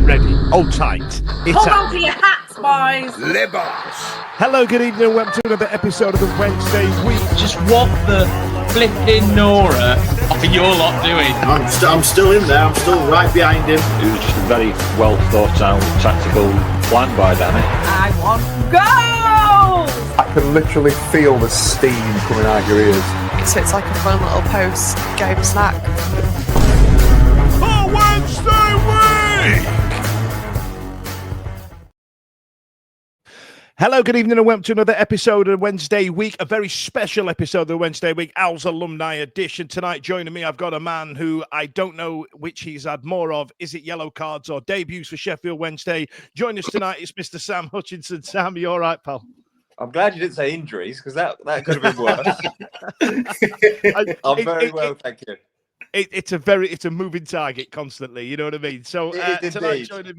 Get ready. Hold tight. It's Hold on to your hats, boys. Libos. Hello, good evening, and welcome to another episode of the Wednesday Week. Just what the flipping Nora are you lot doing? I'm still in there. I'm still right behind him. It was just a very well thought out tactical plan by Danny. I want goals. I can literally feel the steam coming out your ears. So it's like a fun little post-game snack. Oh, Wednesday Week! Hello, good evening, and welcome to another episode of Wednesday Week, a very special episode of the Wednesday Week, Al's Alumni Edition. Tonight, joining me, I've got a man who I don't know which he's had more of. Is it yellow cards or debuts for Sheffield Wednesday? Joining us tonight is Mr. Sam Hutchinson. Sam, you all right, pal? I'm glad you didn't say injuries, because that could have been worse. I'm very well, thank you. It's a moving target constantly, you know what I mean? So tonight joining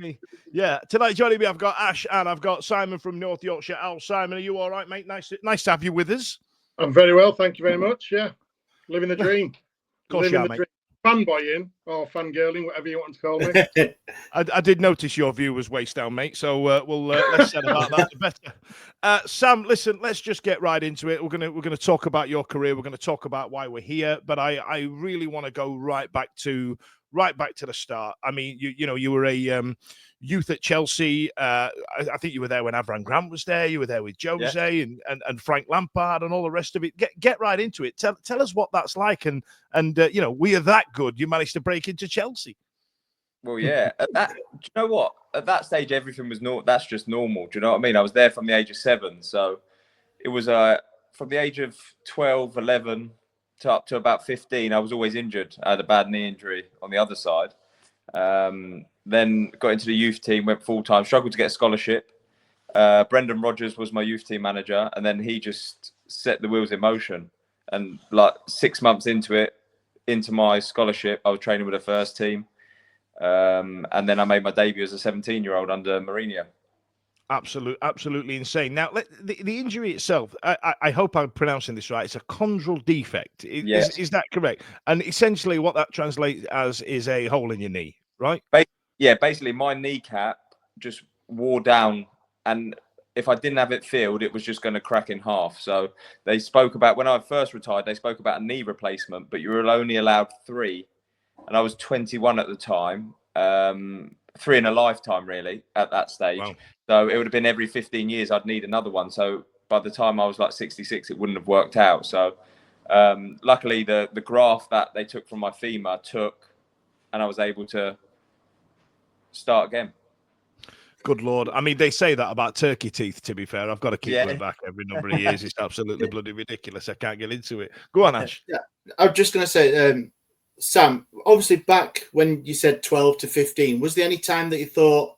me, I've got Ash and I've got Simon from North Yorkshire. Al, Simon, are you all right, mate? Nice to have you with us. I'm very well, thank you very much. Yeah, living the dream. Of course you are, mate. Fanboying or fangirling, whatever you want to call me. I did notice your view was waist down, mate. So we'll less said about that, the better. Sam, listen, let's just get right into it. We're gonna talk about your career. We're gonna talk about why we're here. But I really want to go right back to the start. I mean, you were a youth at Chelsea. I think you were there when Avram Grant was there. You were there with Jose and Frank Lampard and all the rest of it. Get right into it. Tell us what that's like. And we are that good. You managed to break into Chelsea. Well, yeah. Do you know what? At that stage, everything was that's just normal. Do you know what I mean? I was there from the age of 7. So it was from the age of 12, 11 to up to about 15. I was always injured. I had a bad knee injury on the other side. Then got into the youth team, went full-time, struggled to get a scholarship. Brendan Rodgers was my youth team manager, and then he just set the wheels in motion. And like 6 months into my scholarship, I was training with the first team. And then I made my debut as a 17-year-old under Mourinho. Absolutely insane. Now, the injury itself, I hope I'm pronouncing this right. It's a chondral defect. Yes. Is that correct? And essentially what that translates as is a hole in your knee, right? Basically my kneecap just wore down, and if I didn't have it filled, it was just going to crack in half. So they spoke about, when I first retired, they spoke about a knee replacement, but you were only allowed 3. And I was 21 at the time, 3 in a lifetime, really, at that stage. Wow. So it would have been every 15 years I'd need another one. So by the time I was like 66, it wouldn't have worked out. So luckily, the graft that they took from my femur and I was able to start again. Good Lord. I mean, they say that about turkey teeth, to be fair. I've got to keep going back every number of years. It's absolutely bloody ridiculous. I can't get into it. Go on, Ash. Yeah. I was just going to say, Sam, obviously back when you said 12 to 15, was there any time that you thought,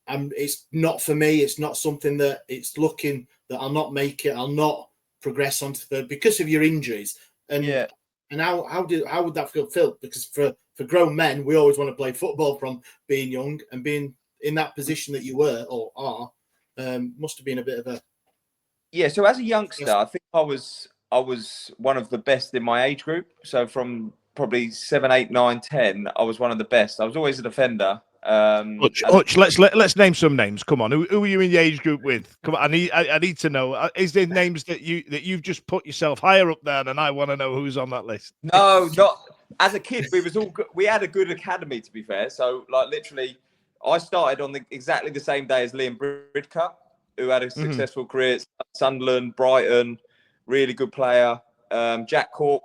it's not for me, it's not something that it's looking that I'll not make it, I'll not progress onto because of your injuries? And how would that feel? Because for grown men, we always want to play football from being young, and being in that position that you were or are, must have been a bit of a... Yeah, so as a youngster, I think I was one of the best in my age group. So from probably 7, 8, 9, 10, I was one of the best. I was always a defender. Hutch, let's name some names. Come on, who are you in the age group with? Come on, I need to know. Is there names that you've just put yourself higher up there, and I want to know who's on that list? No, not as a kid. We had a good academy, to be fair. So like literally, I started on exactly the same day as Liam Bridcutt, who had a successful career at Sunderland, Brighton, really good player. Jack Cork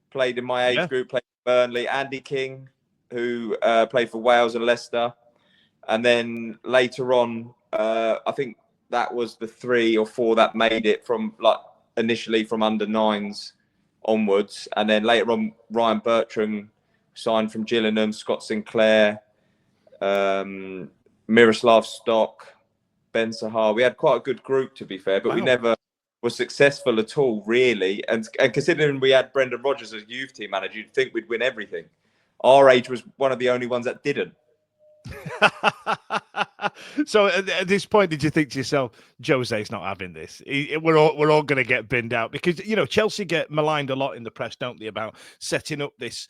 played in my age group, played for Burnley. Andy King, who played for Wales and Leicester. And then later on, I think that was the 3 or 4 that made it from initially from under 9s onwards. And then later on, Ryan Bertrand signed from Gillingham, Scott Sinclair, Miroslav Stock, Ben Sahar. We had quite a good group, to be fair, but we never was successful at all, really. And considering we had Brendan Rodgers as youth team manager, you'd think we'd win everything. Our age was one of the only ones that didn't. So at this point, did you think to yourself, Jose's not having this? We're all going to get binned out? Because, Chelsea get maligned a lot in the press, don't they, about setting up this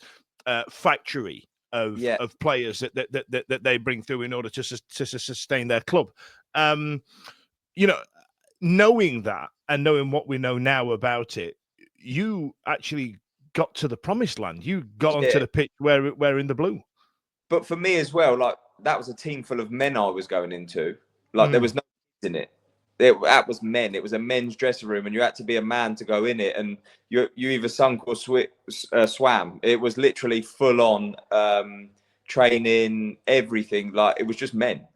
factory of players that they bring through in order to sustain their club. You know, knowing that and knowing what we know now about it, you actually got to the promised land. You got onto the pitch where in the blue. But for me as well, like that was a team full of men I was going into. Like there was no kids in it. That was men. It was a men's dressing room, and you had to be a man to go in it. And you either sunk or swam. It was literally full on training, everything. Like it was just men,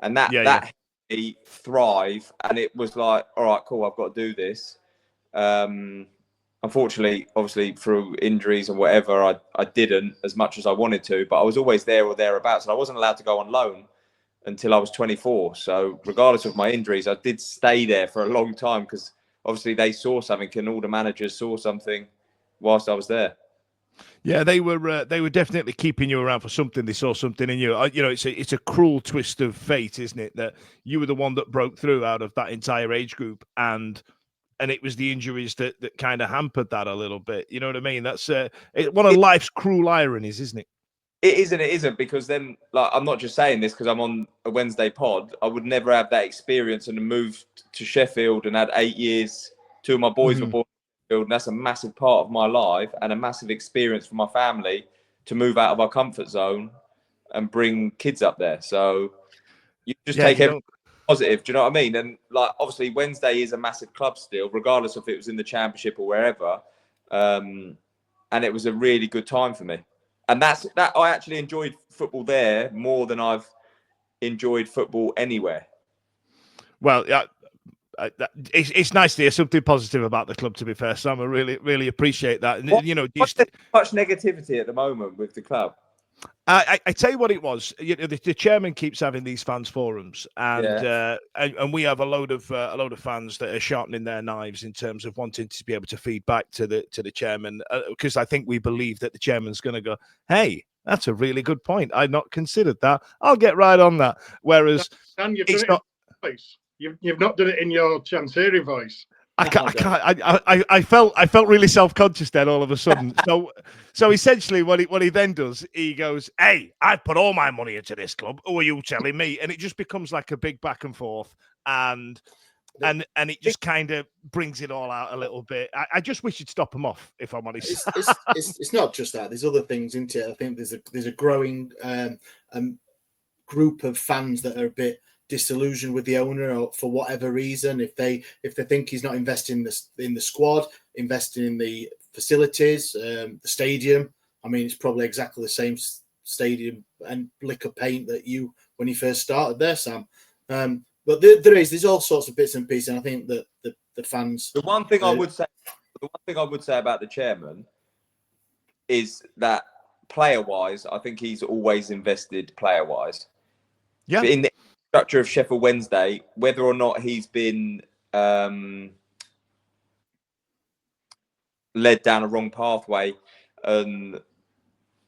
and that helped me thrive. And it was like, all right, cool. I've got to do this. Unfortunately, obviously through injuries and whatever, I didn't as much as I wanted to. But I was always there or thereabouts, and I wasn't allowed to go on loan until I was 24. So regardless of my injuries, I did stay there for a long time because obviously they saw something, and all the managers saw something whilst I was there. Yeah, they were definitely keeping you around for something. They saw something in you. You know, it's a cruel twist of fate, isn't it? That you were the one that broke through out of that entire age group, and it was the injuries that kind of hampered that a little bit. You know what I mean? That's one of life's cruel ironies, isn't it? It is and it isn't, because then, like, I'm not just saying this because I'm on a Wednesday pod. I would never have that experience and moved to Sheffield and had 8 years. 2 of my boys were born in Sheffield, and that's a massive part of my life and a massive experience for my family to move out of our comfort zone and bring kids up there. So you just take everything positive. Do you know what I mean? And like, obviously, Wednesday is a massive club still, regardless if it was in the Championship or wherever. And it was a really good time for me. And that I actually enjoyed football there more than I've enjoyed football anywhere. Well, it's nice to hear something positive about the club, to be fair, Sam. I really appreciate that. And, What's much negativity at the moment with the club? I tell you what it was. You know, the chairman keeps having these fans forums, and we have a load of fans that are sharpening their knives in terms of wanting to be able to feed back to the chairman, because I think we believe that the chairman's going to go, "Hey, that's a really good point. I'd not considered that. I'll get right on that." Whereas it's not. You've not done it in your Chancery voice. I can't. I felt really self-conscious then all of a sudden. So essentially, what he then does, he goes, "Hey, I put all my money into this club. Who are you telling me?" And it just becomes like a big back and forth, and it just kind of brings it all out a little bit. I just wish you'd stop him off, if I'm honest. It's not just that. There's other things into it. I think there's a growing group of fans that are a bit disillusioned with the owner, or for whatever reason, if they think he's not investing in the squad, investing in the facilities, the stadium. I mean, it's probably exactly the same stadium and lick of paint that when you first started there, Sam. But there's all sorts of bits and pieces, and I think that the fans. The one thing I would say about the chairman is that player-wise, I think he's always invested player-wise. Yeah. But in the structure of Sheffield Wednesday, whether or not he's been led down a wrong pathway and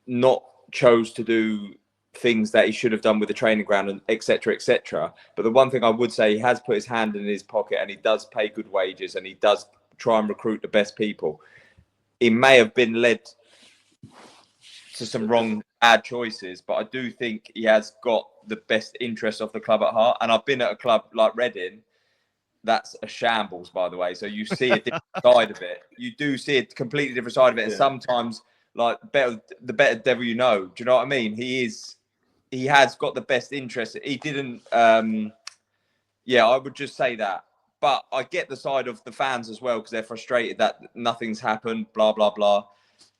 not chose to do things that he should have done with the training ground, and etc. But the one thing I would say, he has put his hand in his pocket, and he does pay good wages, and he does try and recruit the best people. He may have been led to some bad choices, but I do think he has got the best interests of the club at heart. And I've been at a club like Reading, that's a shambles, by the way. So you see a different side of it. You do see a completely different side of it. And sometimes, like, the better devil you know. Do you know what I mean? He has got the best interest. He didn't. I would just say that. But I get the side of the fans as well, because they're frustrated that nothing's happened. Blah blah blah.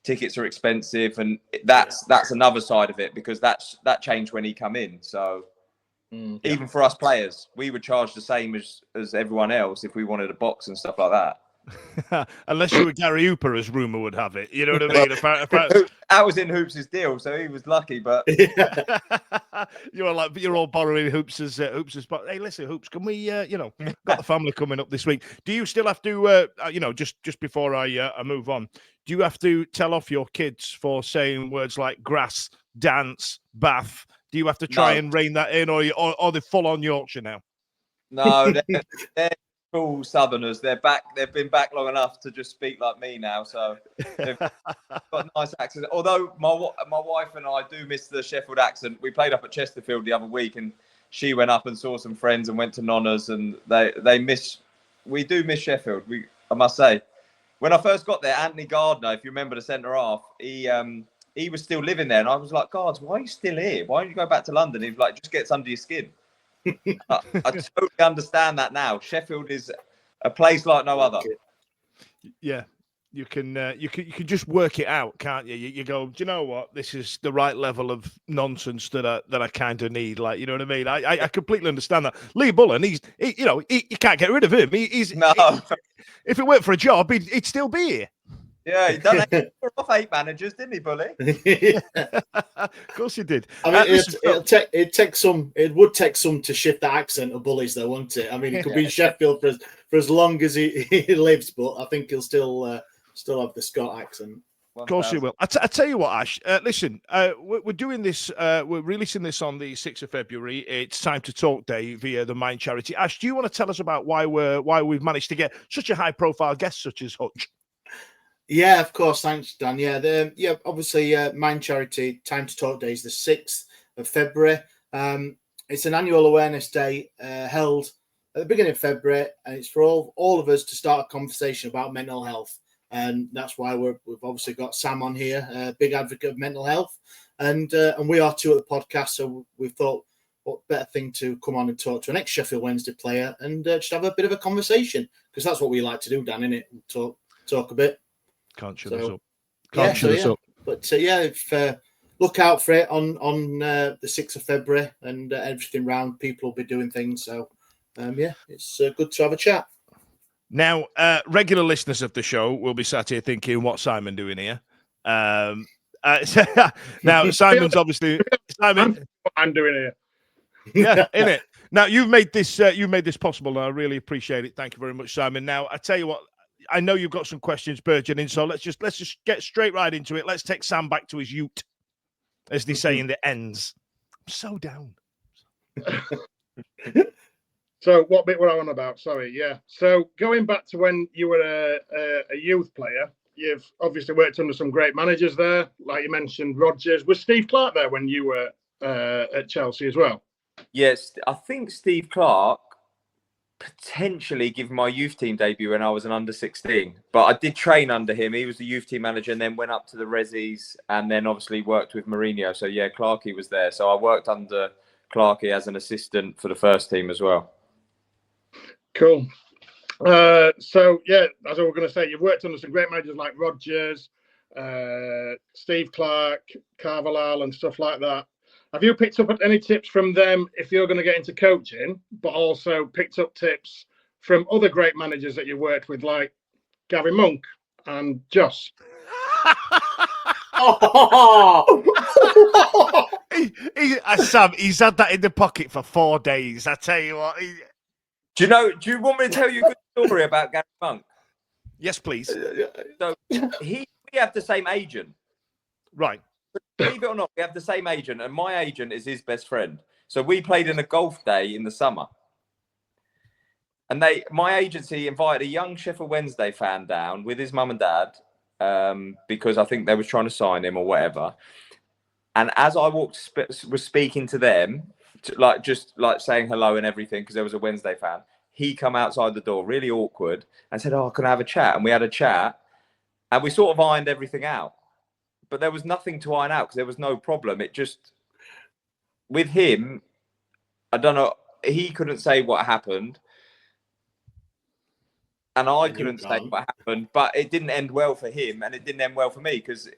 Tickets are expensive, and that's another side of it, because that changed when he come in. So even for us players, we would charge the same as everyone else if we wanted a box and stuff like that. Unless you were Gary Hooper, as rumour would have it. You know what I mean? That was in Hoops' deal, so he was lucky. But you're all borrowing Hoops' but hey, listen, Hoops, can we got the family coming up this week? Do you still have to just before I move on, do you have to tell off your kids for saying words like grass, dance, bath? Do you have to try and rein that in, or they're full on Yorkshire now? No, they're school Southerners. They're back. They've been back long enough to just speak like me now. So they've got nice accents. Although my wife and I do miss the Sheffield accent. We played up at Chesterfield the other week, and she went up and saw some friends and went to Nonna's, and we do miss Sheffield. I must say, when I first got there, Anthony Gardner, if you remember the centre half, he was still living there, and I was like, God, why are you still here? Why don't you go back to London? He was like, just gets under your skin. I totally understand that now. Sheffield is a place like no other. Yeah, you can just work it out, can't you? You go, do you know what? This is the right level of nonsense that I kind of need. Like, you know what I mean? I completely understand that. Lee Bullen, you can't get rid of him. If it weren't for a job, he'd still be here. Yeah, he done off 8 managers, didn't he, Bully? Of course he did. I mean, it would take some to shift the accent of Bullies, though, wouldn't it? I mean, he could be in Sheffield for as long as he lives, but I think he'll still have the Scot accent. Of course he will. I tell you what, Ash. Listen, we're doing this. We're releasing this on the 6th of February. It's Time to Talk Day via the Mind Charity. Ash, do you want to tell us about why we've managed to get such a high-profile guest such as Hutch? Yeah, of course. Thanks, Dan. Yeah, obviously, Mind Charity Time to Talk Day is the 6th of February. It's an annual awareness day held at the beginning of February, and it's for all of us to start a conversation about mental health. And that's why we've obviously got Sam on here, a big advocate of mental health, and we are too at the podcast. So we thought, what better thing to come on and talk to an ex-Sheffield Wednesday player and just have a bit of a conversation, because that's what we like to do, Dan, innit? Talk a bit. Can't shut us up. Can't shut us up. But look out for it on the 6th of February, and everything round. People will be doing things. So, it's good to have a chat. Now, regular listeners of the show will be sat here thinking, what's Simon doing here? Now, Simon's obviously... Simon, I'm doing here. Yeah, innit? Now, you've made this possible, and I really appreciate it. Thank you very much, Simon. Now, I tell you what, I know you've got some questions burgeoning, so let's just get straight right into it. Let's take Sam back to his ute, as they say in the ends. I'm so down. So what bit were I on about? Sorry, yeah. So going back to when you were a youth player, you've obviously worked under some great managers there. Like you mentioned, Rodgers. Was Steve Clarke there when you were at Chelsea as well? Yes, I think Steve Clarke potentially give my youth team debut when I was an under-16, but I did train under him. He was the youth team manager, and then went up to the Resis, and then obviously worked with Mourinho. So yeah, Clarkey was there. So I worked under Clarkey as an assistant for the first team as well. Cool. So yeah, as I was going to say, you've worked under some great managers like Rodgers, Steve Clarke, Carvalhal, and stuff like that. Have you picked up any tips from them if you're going to get into coaching, but also picked up tips from other great managers that you worked with, like Gary Monk and Jos? Sam, he's had that in the pocket for 4 days. I tell you what. Do you want me to tell you a good story about Gary Monk? Yes, please. So we have the same agent. Right. Believe it or not, we have the same agent, and my agent is his best friend. So we played in a golf day in the summer. And my agency invited a young Sheffield Wednesday fan down with his mum and dad, because I think they were trying to sign him or whatever. And as I was speaking to them, just saying hello and everything, because there was a Wednesday fan, he come outside the door, really awkward, and said, "Oh, can I have a chat?" And we had a chat, and we sort of ironed everything out. But there was nothing to iron out because there was no problem. It just, with him, I don't know, he couldn't say what happened. And I couldn't say what happened, but it didn't end well for him, and it didn't end well for me, because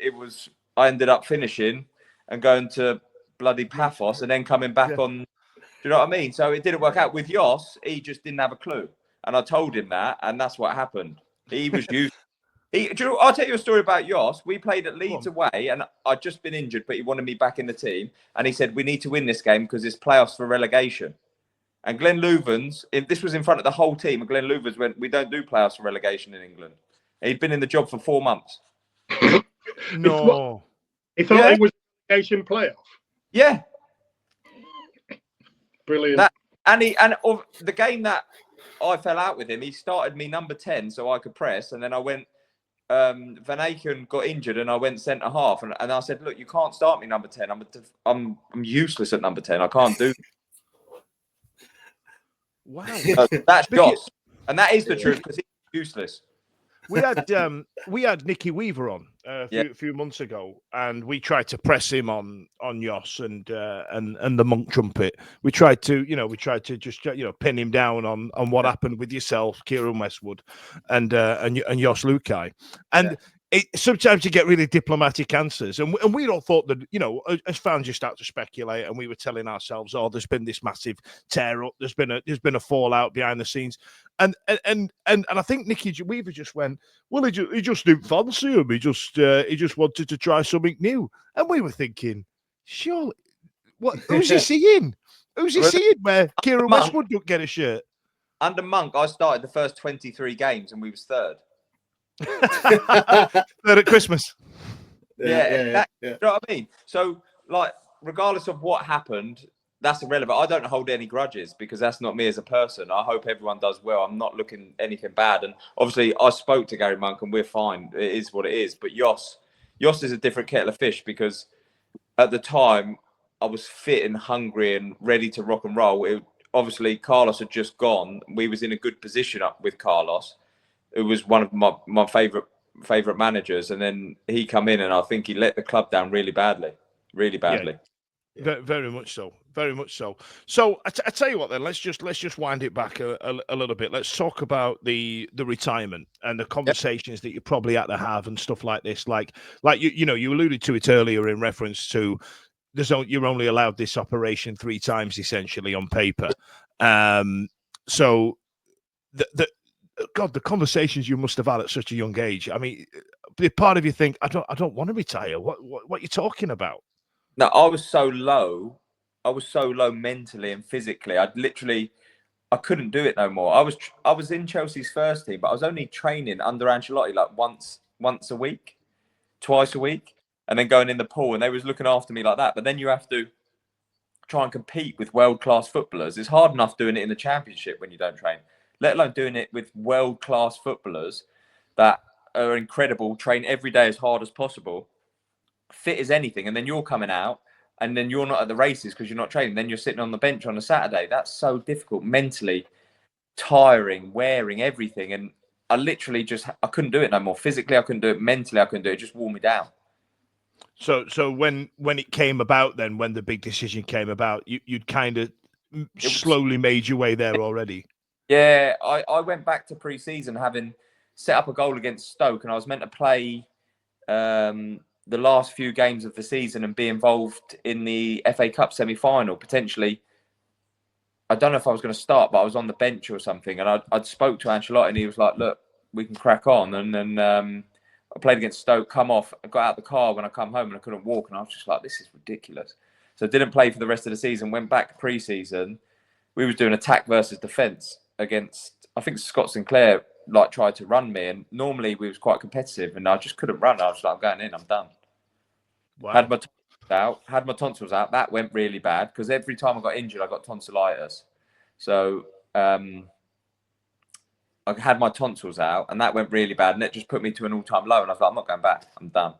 I ended up finishing and going to bloody Pafos and then coming back on, do you know what I mean? So it didn't work out. With Jos, he just didn't have a clue. And I told him that, and that's what happened. He was used. I'll tell you a story about Jos. We played at Leeds away, and I'd just been injured, but he wanted me back in the team. And he said, "We need to win this game because it's playoffs for relegation." And Glenn Louvens, this was in front of the whole team, and Glenn Louvens went, "We don't do playoffs for relegation in England." And he'd been in the job for 4 months. No. He thought it was a relegation playoff? Yeah. Brilliant. The game that I fell out with him. He started me number 10 so I could press, and then I went. Van Aken got injured, and I went centre half, and I said, "Look, you can't start me number 10. I'm useless at number 10. I can't do." Wow, that's Jos, and that is the truth because he's useless. We had Nicky Weaver on a few months ago, and we tried to press him on Jos and the monk trumpet. We tried to just pin him down on what happened with yourself, Kieran Westwood, and Jos Luhukay. And sometimes you get really diplomatic answers, and we all thought that as fans you start to speculate, and we were telling ourselves, oh, there's been this massive tear up, there's been a fallout behind the scenes. And I think Nicky Weaver just went, well, he just didn't fancy him. He just wanted to try something new. And we were thinking, surely, who's he seeing? Who's he seeing where Kieran Westwood don't get a shirt? Under Monk, I started the first 23 games and we was third. Third at Christmas. Yeah. You know what I mean? So, like, regardless of what happened, that's irrelevant. I don't hold any grudges because that's not me as a person. I hope everyone does well. I'm not looking anything bad. And obviously, I spoke to Gary Monk and we're fine. It is what it is. But Jos is a different kettle of fish because at the time, I was fit and hungry and ready to rock and roll. Obviously, Carlos had just gone. We was in a good position up with Carlos. It was one of my favourite managers. And then he come in and I think he let the club down really badly. Really badly. Yeah. Very much so. Very much so. So I tell you what, then let's just wind it back a little bit. Let's talk about the retirement and the conversations that you probably had to have and stuff like this. Like you alluded to it earlier in reference to you're only allowed this operation 3 times essentially on paper. So the conversations you must have had at such a young age. I mean, part of you think I don't want to retire. What are you talking about? No, I was so low. I was so low mentally and physically. I couldn't do it no more. I was in Chelsea's first team, but I was only training under Ancelotti like once a week, twice a week, and then going in the pool. And they was looking after me like that. But then you have to try and compete with world-class footballers. It's hard enough doing it in the Championship when you don't train, let alone doing it with world-class footballers that are incredible, train every day as hard as possible, fit as anything, and then you're coming out and then you're not at the races because you're not training, then you're sitting on the bench on a Saturday. That's so difficult, mentally tiring, wearing everything. And I literally I couldn't do it no more. Physically I couldn't do it, mentally I couldn't do it. It just wore me down. So when it came about, then when the big decision came about, you'd kind of slowly made your way there already. Yeah, I went back to pre-season having set up a goal against Stoke, and I was meant to play the last few games of the season and be involved in the FA Cup semi-final, potentially. I don't know if I was going to start, but I was on the bench or something. And I'd spoke to Ancelotti and he was like, look, we can crack on. And then I played against Stoke, come off, I got out the car when I come home and I couldn't walk. And I was just like, this is ridiculous. So I didn't play for the rest of the season, went back pre-season. We was doing attack versus defence against, I think Scott Sinclair tried to run me. And normally we was quite competitive and I just couldn't run. I was like, I'm going in, I'm done. Wow. Had my tonsils out. That went really bad because every time I got injured, I got tonsillitis. So I had my tonsils out, and that went really bad, and it just put me to an all-time low. And I was like, I'm not going back. I'm done.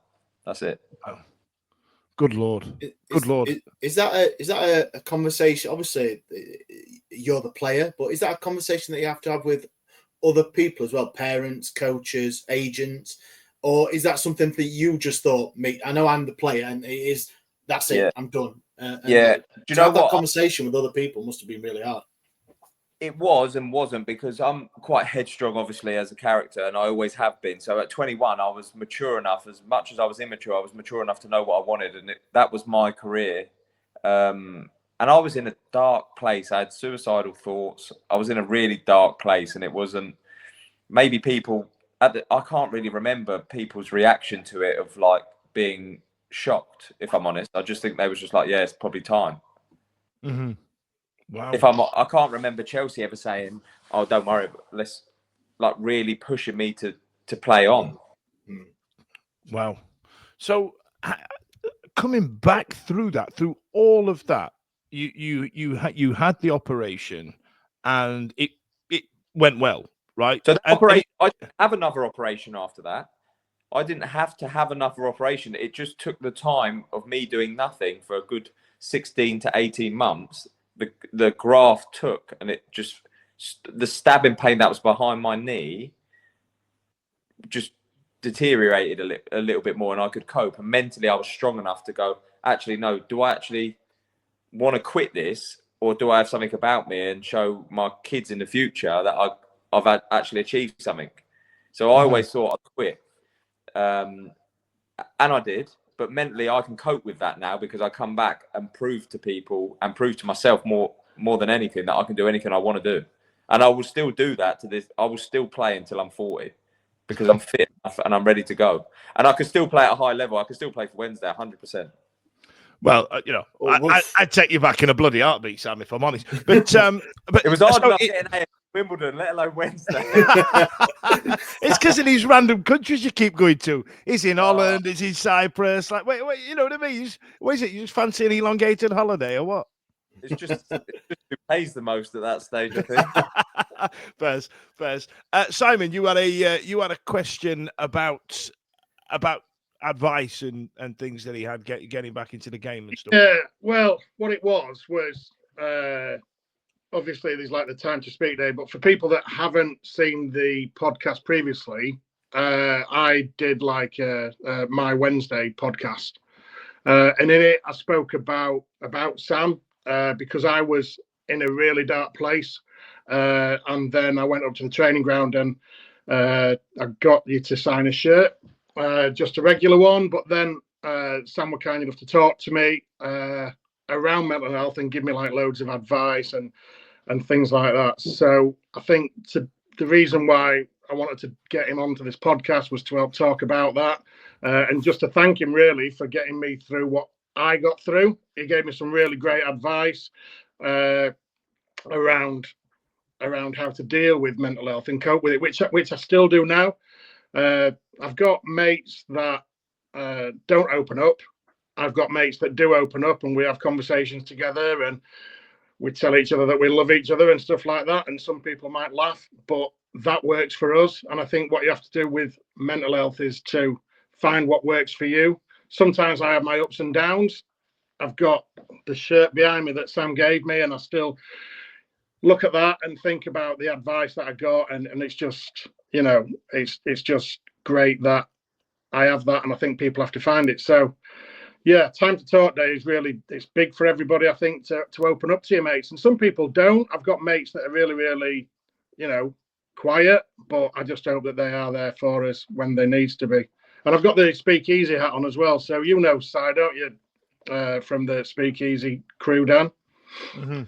That's it. Wow. Good Lord. Good Lord. Is that a conversation? Obviously, you're the player, but is that a conversation that you have to have with other people as well? Parents, coaches, agents? Or is that something that you just thought, mate, I know I'm the player and that's it, I'm done. Do you know what? That conversation with other people must have been really hard. It was and wasn't, because I'm quite headstrong, obviously, as a character, and I always have been. So at 21, I was mature enough. As much as I was immature, I was mature enough to know what I wanted, and that was my career. And I was in a dark place. I had suicidal thoughts. I was in a really dark place, and it wasn't maybe people... I can't really remember people's reaction to it of being shocked, if I'm honest. I just think they was just like, yeah, it's probably time. Mm-hmm. Wow. I can't remember Chelsea ever saying, oh, don't worry, let's really pushing me to play on. Wow. So coming back through all of that, you had the operation and it went well, right? So the operation, I didn't have another operation after that. I didn't have to have another operation. It just took the time of me doing nothing for a good 16 to 18 months. The graft took, and it just, the stabbing pain that was behind my knee just deteriorated a little bit more, and I could cope. And mentally, I was strong enough to go, actually, no, do I actually want to quit this, or do I have something about me and show my kids in the future that I've actually achieved something? So I always thought I'd quit. And I did, but mentally I can cope with that now, because I come back and prove to people and prove to myself more than anything that I can do anything I want to do. And I will still do that to this. I will still play until I'm 40, because I'm fit enough and I'm ready to go. And I can still play at a high level. I can still play for Wednesday 100%. Well, I'd take you back in a bloody heartbeat, Sam, if I'm honest. But it was hard enough getting A at Wimbledon, let alone Wednesday. It's because of these random countries you keep going to. He's in Holland, he's in Cyprus. Like, wait, you know what I mean? What is it? You just fancy an elongated holiday or what? It's just who pays the most at that stage, I think. Fairs. Simon, you had a question about advice and things that he had getting back into the game and stuff. Yeah, well, what it was obviously there's like the time to speak day, but for people that haven't seen the podcast previously, I did like my Wednesday podcast, and in it I spoke about Sam, because I was in a really dark place, and then I went up to the training ground and I got you to sign a shirt. Just a regular one, but then Sam were kind enough to talk to me around mental health and give me like loads of advice and things like that. So I think the reason why I wanted to get him onto this podcast was to help talk about that, and just to thank him really for getting me through what I got through. He gave me some really great advice around how to deal with mental health and cope with it, which I still do now. I've got mates that don't open up. I've got mates that do open up, and we have conversations together, and we tell each other that we love each other and stuff like that. And some people might laugh, but that works for us. And I think what you have to do with mental health is to find what works for you. Sometimes I have my ups and downs. I've got the shirt behind me that Sam gave me, and I still look at that and think about the advice that I got, and it's just, it's just great that I have that, and I think people have to find it. So yeah, time to talk day is really, it's big for everybody, I think, to open up to your mates. And some people don't. I've got mates that are really, really, quiet, but I just hope that they are there for us when they needs to be. And I've got the speakeasy hat on as well. So Si, don't you, from the speakeasy crew, Dan? Mm-hmm.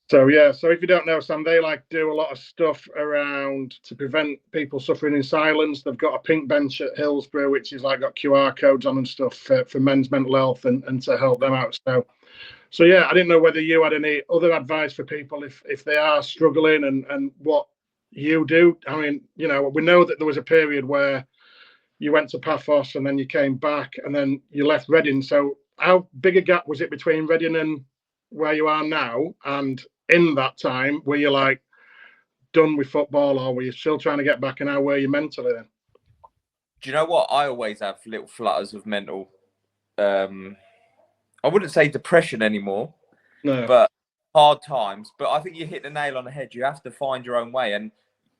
So yeah, so if you don't know, Sam, they do a lot of stuff around to prevent people suffering in silence. They've got a pink bench at Hillsborough, which is got QR codes on and stuff for men's mental health and to help them out. So yeah, I didn't know whether you had any other advice for people if they are struggling and what you do. I mean, we know that there was a period where you went to Pafos and then you came back and then you left Reading. So how big a gap was it between Reading and where you are now? And in that time, were you done with football, or were you still trying to get back, and how were you mentally then? Do you know what? I always have little flutters of mental, I wouldn't say depression anymore, no, but hard times. But I think you hit the nail on the head. You have to find your own way. And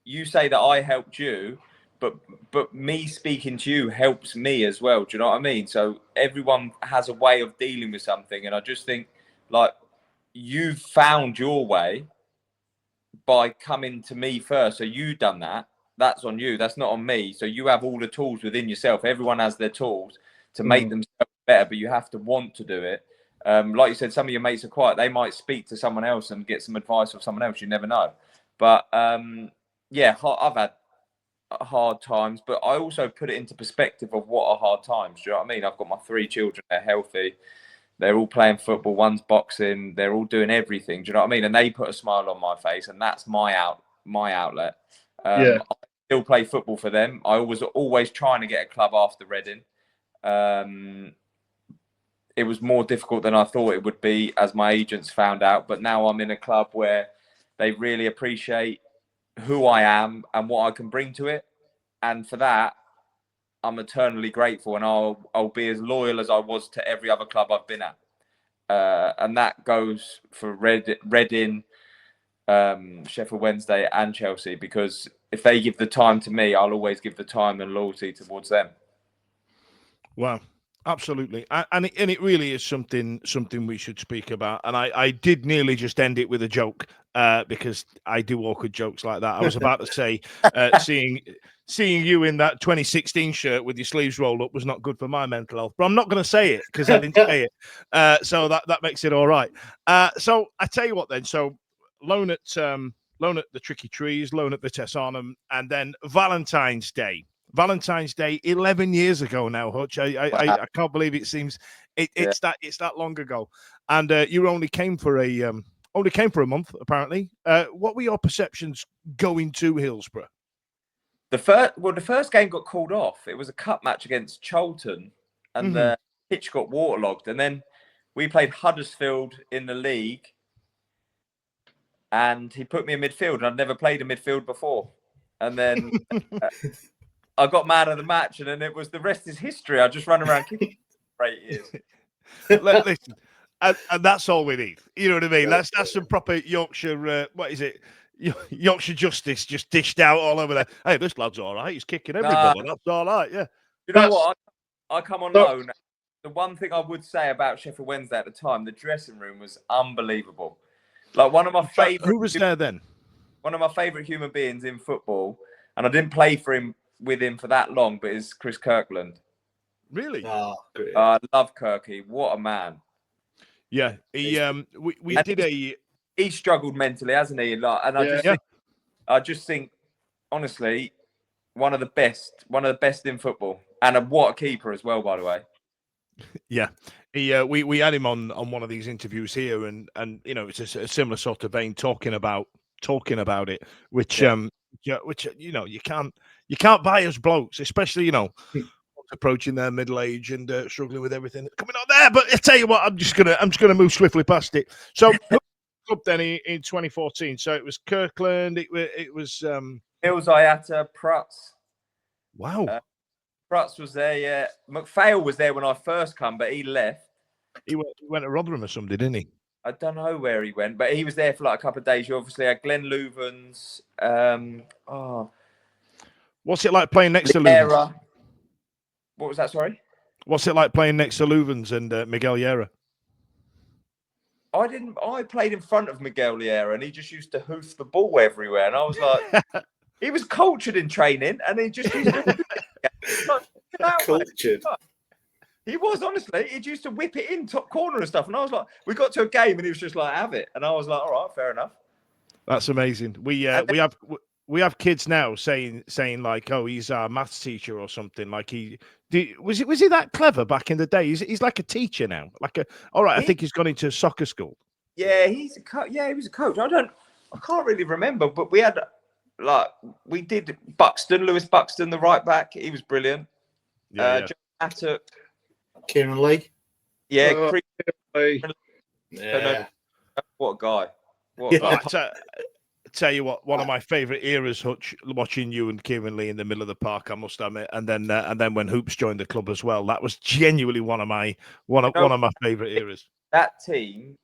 you say that I helped you, but me speaking to you helps me as well. Do you know what I mean? So everyone has a way of dealing with something. And I just think you've found your way by coming to me first. So you done that. That's on you. That's not on me. So you have all the tools within yourself. Everyone has their tools to make themselves better, but you have to want to do it. Like you said, some of your mates are quiet. They might speak to someone else and get some advice from someone else. You never know. But yeah, I've had hard times, but I also put it into perspective of what are hard times. Do you know what I mean? I've got my 3 children. They're healthy. They're all playing football. One's boxing. They're all doing everything. Do you know what I mean? And they put a smile on my face, and that's my outlet. I still play football for them. I was always trying to get a club after Reading. It was more difficult than I thought it would be, as my agents found out. But now I'm in a club where they really appreciate who I am and what I can bring to it. And for that, I'm eternally grateful, and I'll be as loyal as I was to every other club I've been at. And that goes for Reading, Sheffield Wednesday and Chelsea, because if they give the time to me, I'll always give the time and loyalty towards them. Wow, absolutely, and it really is something we should speak about. And I did nearly just end it with a joke because I do awkward jokes like that. I was about to say seeing you in that 2016 shirt with your sleeves rolled up was not good for my mental health, but I'm not going to say it because I didn't say it. So that makes it all right. So I tell you what then. So loan at the Tricky Trees, loan at the Tessanum, and then Valentine's Day. 11 years ago now, Hutch. I can't believe it seems it's that long ago. And you only came for a month, apparently. What were your perceptions going to Hillsborough? The first game got called off. It was a cup match against Charlton, and the pitch got waterlogged. And then we played Huddersfield in the league, and he put me in midfield, and I'd never played in midfield before. And then I got man of the match, and then it was the rest is history. I just run around kicking for 8 years. Listen, and that's all we need. You know what I mean? That's some proper Yorkshire. What is it? Yorkshire justice just dished out all over there. Hey, this lad's all right. He's kicking everybody. That's all right. Yeah. You know what? I come on loan. The one thing I would say about Sheffield Wednesday at the time, the dressing room was unbelievable. Like one of my favorite. Who was there then? One of my favorite human beings in football, and I didn't play with him for that long, but it's Chris Kirkland. Really? Oh, great. I love Kirky. What a man. Yeah, He struggled mentally, hasn't he? Like, and I just think, honestly, one of the best in football, and what a keeper as well, by the way. Yeah, we had him on one of these interviews here, and you know, it's a similar sort of vein, talking about it, which you know, you can't buy as blokes, especially, you know, approaching their middle age and struggling with everything that's coming on there. But I tell you what, I'm just gonna move swiftly past it. So up then in 2014. So it was Kirkland. It was Hills, Ayata, Prutz. Wow. Prutz was there. Yeah, McPhail was there when I first come, but he left. He went to Rotherham or something, didn't he? I don't know where he went, but he was there for like a couple of days. You obviously had Glenn Louvens. What's it like playing next to Louvens? What was that? Sorry. What's it like playing next to Louvens and Miguel Llera? I played in front of Miguel Llera, and he just used to hoof the ball everywhere. And I was like, he was cultured in training, and he just used to cultured. He was, honestly. He used to whip it in top corner and stuff. And I was like, we got to a game, and he was just like, have it. And I was like, all right, fair enough. That's amazing. We have kids now saying like, oh, he's our maths teacher or something. Like was he that clever back in the day? He's like a teacher now. I think he's gone into soccer school. Yeah, he was a coach. I can't really remember, but we did Lewis Buxton, the right back. He was brilliant. John Attock, Kieran Lee. Yeah, Yeah. What a guy. Tell you what, one of my favourite eras, Hutch, watching you and Kieran Lee in the middle of the park, I must admit, and then when Hoops joined the club as well, that was genuinely one of my favourite eras. That team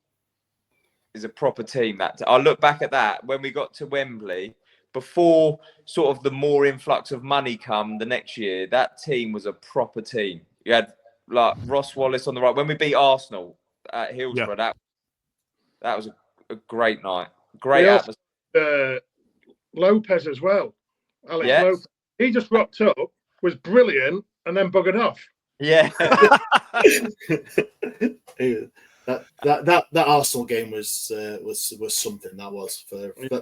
is a proper team. I look back at that when we got to Wembley, before sort of the more influx of money come the next year. That team was a proper team. You had like Ross Wallace on the right. When we beat Arsenal at Hillsborough, that was a great night. Great atmosphere. Lopez as well. Alex Lopez. He just rocked up, was brilliant, and then buggered off. Yeah. that Arsenal game was something. That was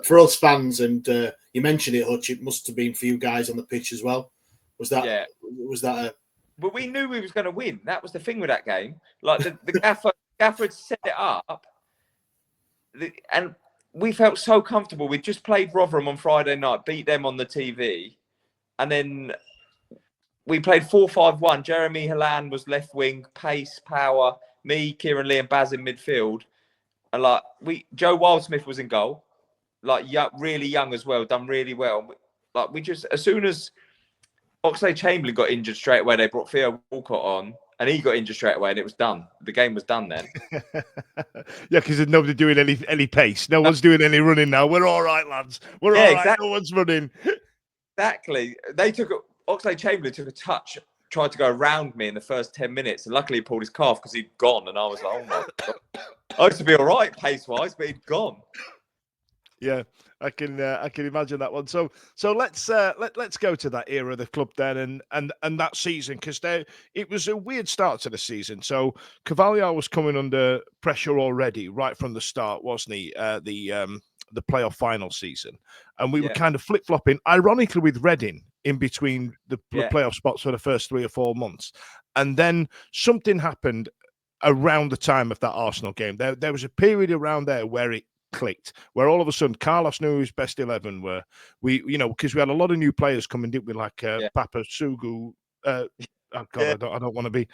for us fans, and you mentioned it, Hutch. It must have been for you guys on the pitch as well. Was that? Yeah. Was that a? But we knew we was going to win. That was the thing with that game. Like the gaffer had set it up, and we felt so comfortable. We just played Rotherham on Friday night, beat them on the TV, and then we played 4-5-1. Jeremy Halland was left wing, pace, power. Me, Kieran Lee, and Baz in midfield. And Joe Wildsmith was in goal. like really young as well, done really well. Like we just, as soon as Oxlade-Chamberlain got injured straight away, they brought Theo Walcott on, and he got injured straight away, and it was done. The game was done then. Yeah, because there's nobody doing any pace. No one's doing any running now. We're all right, lads. We're all right. Exactly. No one's running. Exactly. Oxlade-Chamberlain took a touch, tried to go around me in the first 10 minutes, and luckily he pulled his calf because he'd gone, and I was like, oh my God. I used to be all right pace-wise, but he'd gone. Yeah, I can imagine that one. So let's go to that era of the club then, and that season, because it was a weird start to the season. So Cavalier was coming under pressure already right from the start, wasn't he? The playoff final season, and we were kind of flip flopping, ironically, with Reading in between the playoff spots for the first 3 or 4 months, and then something happened around the time of that Arsenal game. There was a period around there where it clicked, where all of a sudden Carlos knew his best 11 were. Because we had a lot of new players coming, didn't we? Like Papa Sugu. Oh God, I don't want to be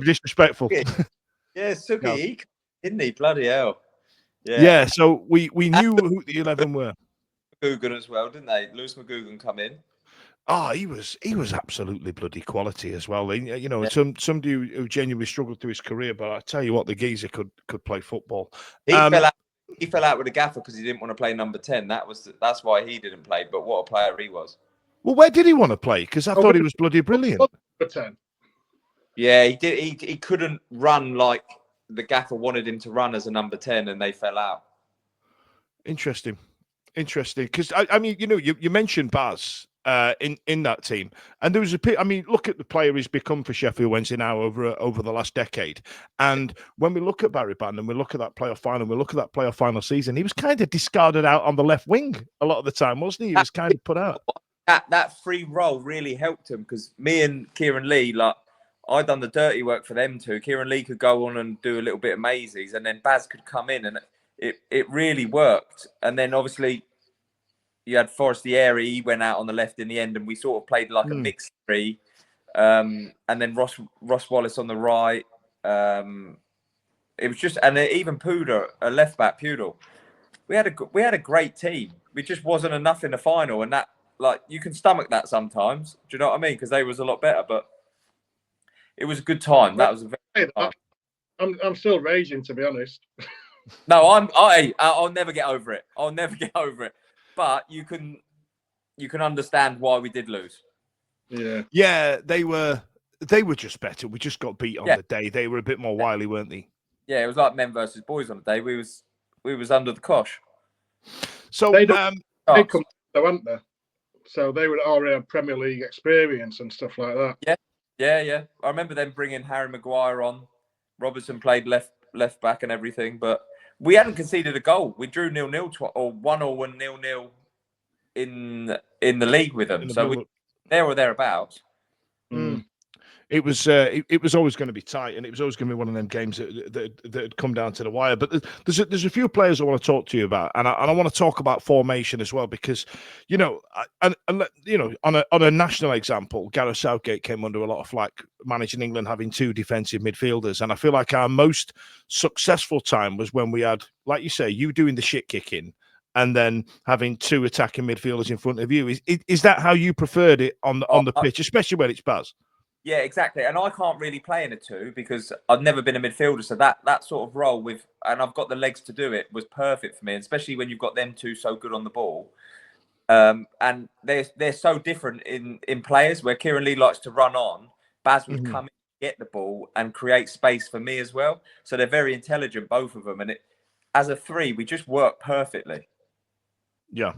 disrespectful. Yeah, Sugi, didn't he? Bloody hell. Yeah. So we knew who the 11 were. McGugan as well, didn't they? Lewis McGugan come in. Oh, he was absolutely bloody quality as well. Somebody who genuinely struggled through his career, but I tell you what, the geezer could play football. He fell out with the gaffer because he didn't want to play number 10. That's why he didn't play. But what a player he was! Well, where did he want to play? Because I thought he was bloody brilliant. Number 10. Yeah, he did. He couldn't run like the gaffer wanted him to run as a number 10, and they fell out. Interesting. Because I mean, you mentioned Baz in that team, and there was look at the player he's become for Sheffield Wednesday now over the last decade. And when we look at Barry Bannon, we look at that playoff final, we look at that playoff final season, he was kind of discarded out on the left wing a lot of the time, wasn't he? He was kind of put out. That free role really helped him, because me and Kieran Lee, like, I'd done the dirty work for them too. Kieran Lee could go on and do a little bit of Maisie's, and then Baz could come in, and it really worked. And then obviously you had Forestieri, he went out on the left in the end, and we sort of played like a mixed three. And then Ross Wallace on the right. It was just, and even Pudor, a left back, Pudor. We had a great team. We just wasn't enough in the final, and that, like, you can stomach that sometimes. Do you know what I mean? Because they was a lot better, but it was a good time. That was a very good time. I'm still raging, to be honest. No, I'll never get over it. I'll never get over it. But you can understand why we did lose. Yeah, they were just better. We just got beat on the day. They were a bit more wily, weren't they? Yeah, it was like men versus boys on the day. We was under the cosh. So they come, weren't they? So they would already have Premier League experience and stuff like that. Yeah. I remember them bringing Harry Maguire on. Robertson played left back and everything, but we hadn't conceded a goal. We drew 0-0 or 1-0 0-0 in the league with them. So we there or thereabouts. It was always going to be tight, and it was always going to be one of them games that had come down to the wire. But there's a few players I want to talk to you about, and I want to talk about formation as well, because on a national example, Gareth Southgate came under a lot of flack managing England having 2 defensive midfielders, and I feel like our most successful time was when we had, like you say, you doing the shit kicking, and then having 2 attacking midfielders in front of you. Is that how you preferred it on the pitch, especially when it's Baz? Yeah, exactly. And I can't really play in a 2 because I've never been a midfielder. So that sort of role and I've got the legs to do it, was perfect for me, especially when you've got them 2 so good on the ball. And they're so different in players, where Kieran Lee likes to run on. Baz would come in, get the ball and create space for me as well. So they're very intelligent, both of them. And as a 3, we just work perfectly. Yeah,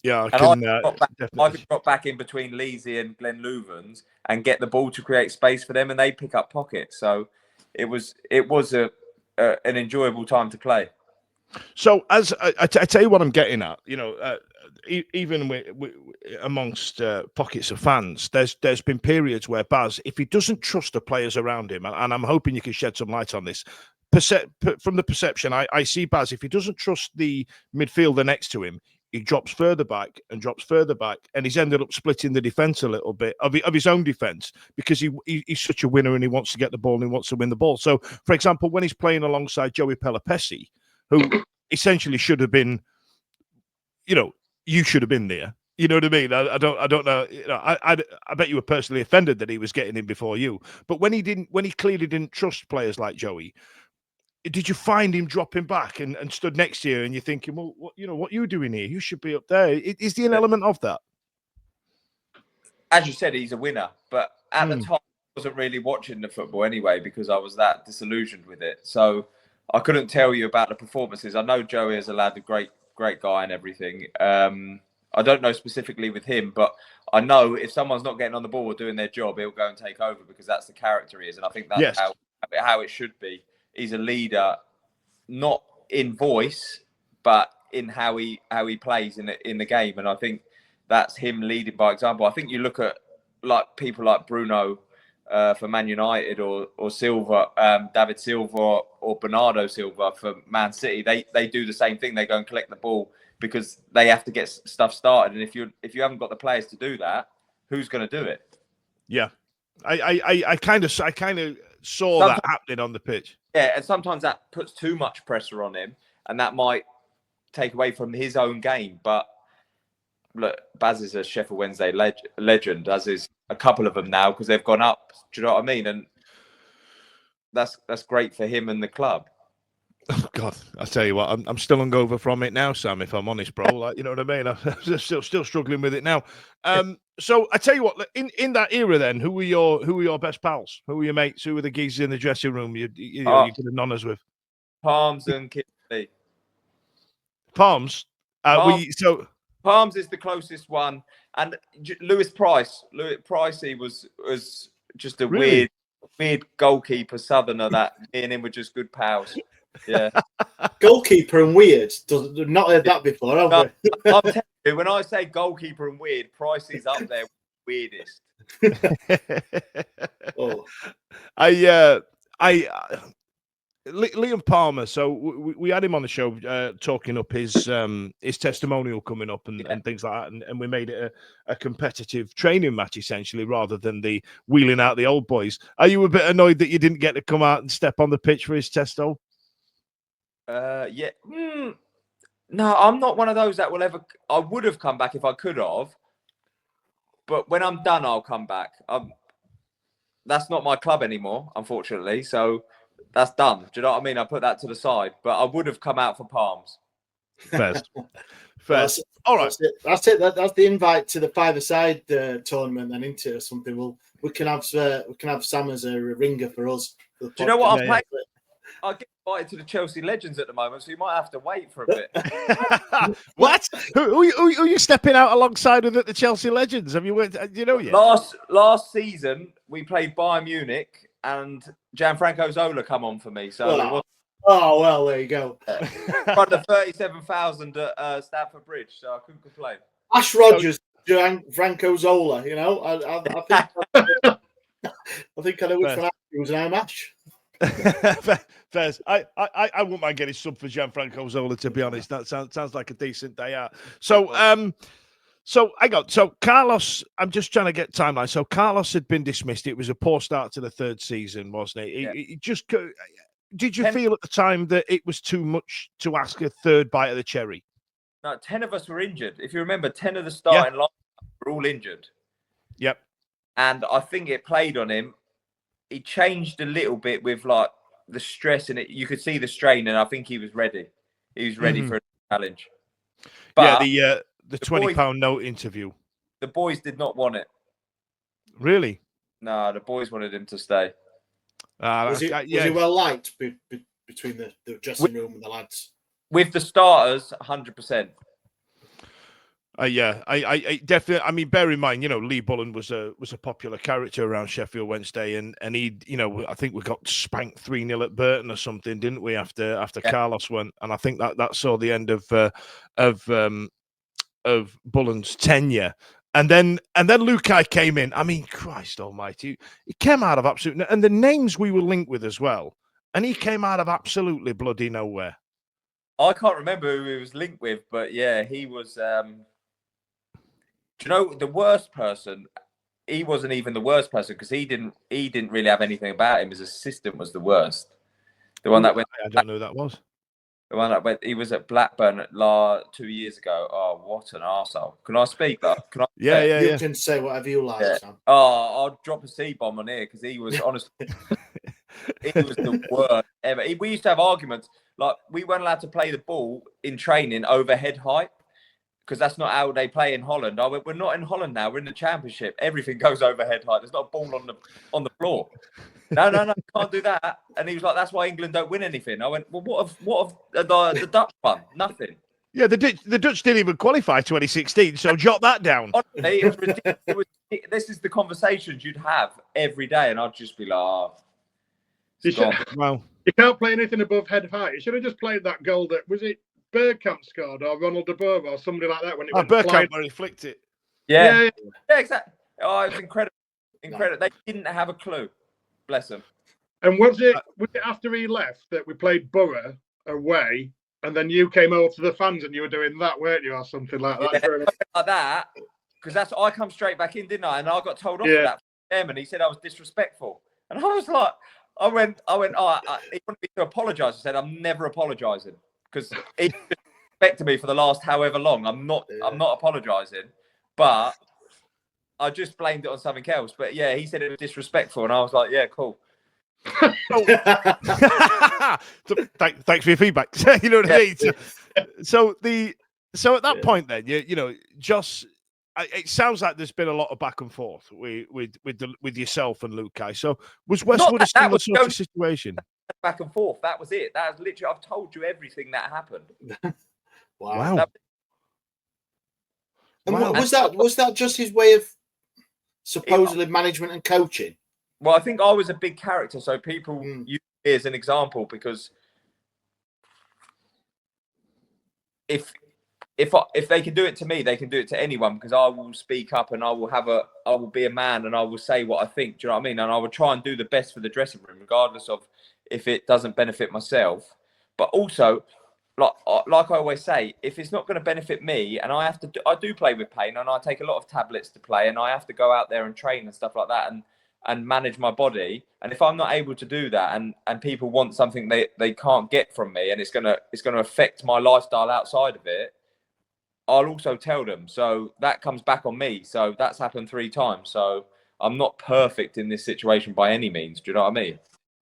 I could drop back in between Leesy and Glenn Louvens and get the ball to create space for them, and they pick up pockets. So it was an enjoyable time to play. So as I tell you what I'm getting at, even amongst pockets of fans, there's been periods where Baz, if he doesn't trust the players around him, and I'm hoping you can shed some light on this, from the perception I see Baz, if he doesn't trust the midfielder next to him, he drops further back, and he's ended up splitting the defence a little bit of his own defence, because he's such a winner and he wants to get the ball and he wants to win the ball. So, for example, when he's playing alongside Joey Pelopessi, who essentially should have been you know, you should have been there. You know what I mean? I don't know. You know, I bet you were personally offended that he was getting in before you. But when he clearly didn't trust players like Joey, did you find him dropping back and stood next to you and you're thinking, well, what are you doing here? You should be up there. Is there an element of that? As you said, he's a winner, but at the time, I wasn't really watching the football anyway because I was that disillusioned with it. So I couldn't tell you about the performances. I know Joey is a lad, a great guy and everything. I don't know specifically with him, but I know if someone's not getting on the ball or doing their job, he'll go and take over because that's the character he is. And I think that's how it should be. He's a leader, not in voice, but in how he plays in the game. And I think that's him leading by example. I think you look at like people like Bruno for Man United or Silva, David Silva or Bernardo Silva for Man City. They do the same thing. They go and collect the ball because they have to get stuff started. And if you haven't got the players to do that, who's going to do it? Yeah, I kind of saw that happening on the pitch. Yeah, and sometimes that puts too much pressure on him, and that might take away from his own game. But look, Baz is a Sheffield Wednesday legend, as is a couple of them now because they've gone up. Do you know what I mean? And that's great for him and the club. Oh God, I tell you what, I'm still hungover from it now, Sam. If I'm honest, bro, like you know what I mean. I'm still struggling with it now. So I tell you what, in that era, then, who were your best pals? Who were your mates? Who were the geezers in the dressing room you could have nonners with? Palms and Kidley. Palms. Palms is the closest one, and Lewis Price. Pricey was just a weird goalkeeper southerner that me and him were just good pals. Yeah, goalkeeper and weird. Not heard that before, have we? I'm telling you, when I say goalkeeper and weird, Pricey's up there with weirdest. Liam Palmer. So we had him on the show talking up his testimonial coming up and things like that, and we made it a competitive training match essentially rather than the wheeling out the old boys. Are you a bit annoyed that you didn't get to come out and step on the pitch for his testo? Yeah. No, I'm not one of those that will ever. I would have come back if I could have, but when I'm done, I'll come back. That's not my club anymore, unfortunately. So. That's done. Do you know what I mean? I put that to the side, but I would have come out for Palms. First. All right. That's it. That's the invite to the five-a-side tournament and into something. We can have Sam as a ringer for us. Do you know what I've played? I get invited to the Chelsea Legends at the moment, so you might have to wait for a bit. What? Who are you stepping out alongside with at the Chelsea Legends? Have you went? Do you know yet? Last season we played Bayern Munich. And Gianfranco Zola come on for me. So well, there you go. Front of 37,000 at Stamford Bridge, so I couldn't complain. Ash Rogers, Gianfranco Zola. You know, I think I know which one he was now. Ash. Fairs. I wouldn't mind getting sub for Gianfranco Zola. To be honest, that sounds like a decent day out. So Carlos, I'm just trying to get timeline. So Carlos had been dismissed. It was a poor start to the third season, wasn't it? Yeah. Did you feel at the time that it was too much to ask a third bite of the cherry? No, 10 of us were injured. If you remember, 10 of the starting line were all injured. Yep. And I think it played on him. He changed a little bit with like the stress in it. You could see the strain, and I think he was ready. He was ready for a challenge. But the £20 note interview. The boys did not want it. Really? No, the boys wanted him to stay. Was he well liked between the dressing room and the lads? With the starters, 100%. I definitely. I mean, bear in mind, Lee Bullen was a popular character around Sheffield Wednesday, and he, I think we got spanked 3-0 at Burton or something, didn't we? After Carlos went, and I think that saw the end of Bullen's tenure. And then Luhukay came in. I mean, Christ almighty. He came out of absolute... And the names we were linked with as well. And he came out of absolutely bloody nowhere. I can't remember who he was linked with, but yeah, he was... Do you know, the worst person... He wasn't even the worst person because he didn't really have anything about him. His assistant was the worst. The one that went... I don't know who that was. The one that went, he was at Blackburn 2 years ago. Oh, what an arsehole. Can I speak? Can I? You can say whatever you like, Sam. Oh, I'll drop a C-bomb on here because he was honestly, he was the worst ever. We used to have arguments. Like, we weren't allowed to play the ball in training over head height because that's not how they play in Holland. I went, we're not in Holland now. We're in the Championship. Everything goes over head height. There's not a ball on the floor. No, can't do that. And he was like, that's why England don't win anything. I went, well, what have the Dutch won? Nothing. Yeah, the Dutch didn't even qualify 2016, so jot that down. Honestly, it was ridiculous. This is the conversations you'd have every day, and I'd just be like, oh, wow. You can't play anything above head height. You should have just played that goal that, was it Bergkamp scored or Ronald de Boer or somebody like that when it went Bergkamp where he flicked it. Yeah, exactly. Oh, it was incredible. They didn't have a clue. Bless them. And was it after he left that we played Borough away, and then you came over to the fans and you were doing that, weren't you, or something like that? Yeah, like that, because I come straight back in, didn't I? And I got told off for that from him, and he said I was disrespectful, and I was like, I went. Oh, he wanted me to apologise. I said I'm never apologising because he disrespected me for the last however long. I'm not apologising, but I just blamed it on something else. But yeah, he said it was disrespectful, and I was like, yeah, cool. Thanks for your feedback. You know what I mean? So at that point, then you know, Jos. It sounds like there's been a lot of back and forth with yourself and Luhukay. So was Westwood a similar sort of situation? Back and forth. That was it. That was literally. I've told you everything that happened. Wow. And was that just his way of supposedly management and coaching? Well, I think I was a big character, so people use me as an example because if they can do it to me, they can do it to anyone because I will speak up and I will be a man and I will say what I think. Do you know what I mean? And I will try and do the best for the dressing room, regardless of if it doesn't benefit myself. But also, like I always say, if it's not going to benefit me, and I do play with pain, and I take a lot of tablets to play, and I have to go out there and train and stuff like that, and manage my body. And if I'm not able to do that, and people want something they can't get from me, and it's gonna affect my lifestyle outside of it, I'll also tell them. So that comes back on me. So that's happened 3 times. So I'm not perfect in this situation by any means. Do you know what I mean?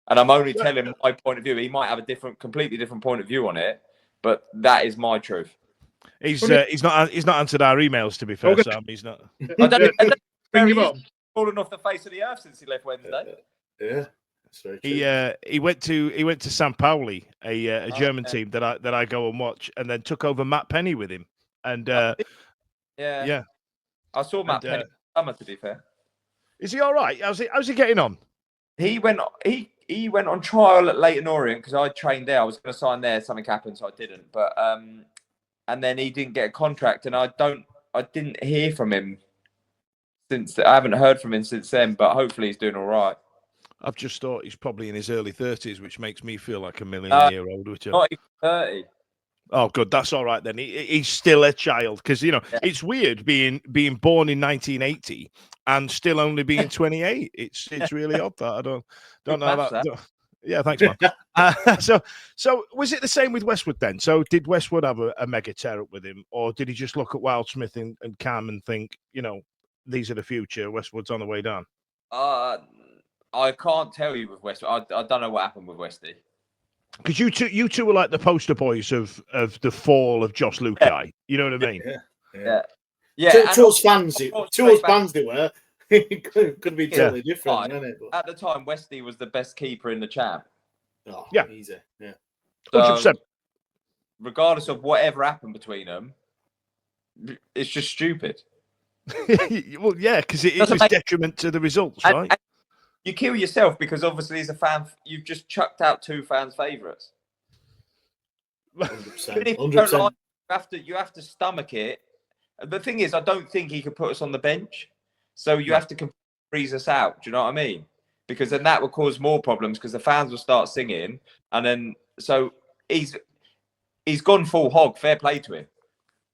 And I'm only telling my point of view. He might have a completely different point of view on it, but that is my truth. He's not answered our emails, to be fair, Sam. He's not. I don't know. Fallen off the face of the earth since he left Wednesday. Yeah. He went to San Pauli, a German team that I go and watch, and then took over Matt Penny with him. And I saw Matt Penny summer, to be fair. Is he all right? How's he getting on? He went on trial at Leyton Orient because I trained there. I was going to sign there. Something happened, so I didn't. But and then he didn't get a contract, and I didn't hear from him since. I haven't heard from him since then. But hopefully he's doing all right. I've just thought he's probably in his early 30s, which makes me feel like a million-year-old. Not even 30. Oh, good. That's all right then. He's still a child because it's weird being born in 1980 and still only being 28. It's really odd that I don't know that. Yeah, thanks, man. So was it the same with Westwood then? So did Westwood have a mega tear up with him, or did he just look at Wildsmith and Cam and think, these are the future? Westwood's on the way down. I can't tell you with Westwood. I don't know what happened with Westy. Because you two were like the poster boys of the fall of Jos Luhukay. You know what I mean? Yeah. To us fans, they were. It could be totally different, couldn't it? At the time, Westy was the best keeper in the champ. Oh, easy. Yeah. 100%. Regardless of whatever happened between them, it's just stupid. Well, yeah, because it was detriment to the results, right? And you kill yourself because obviously as a fan, you've just chucked out 2 fans' favourites. 100%. You have to stomach it. The thing is, I don't think he could put us on the bench. So you have to freeze us out. Do you know what I mean? Because then that will cause more problems because the fans will start singing. And then, so he's gone full hog. Fair play to him.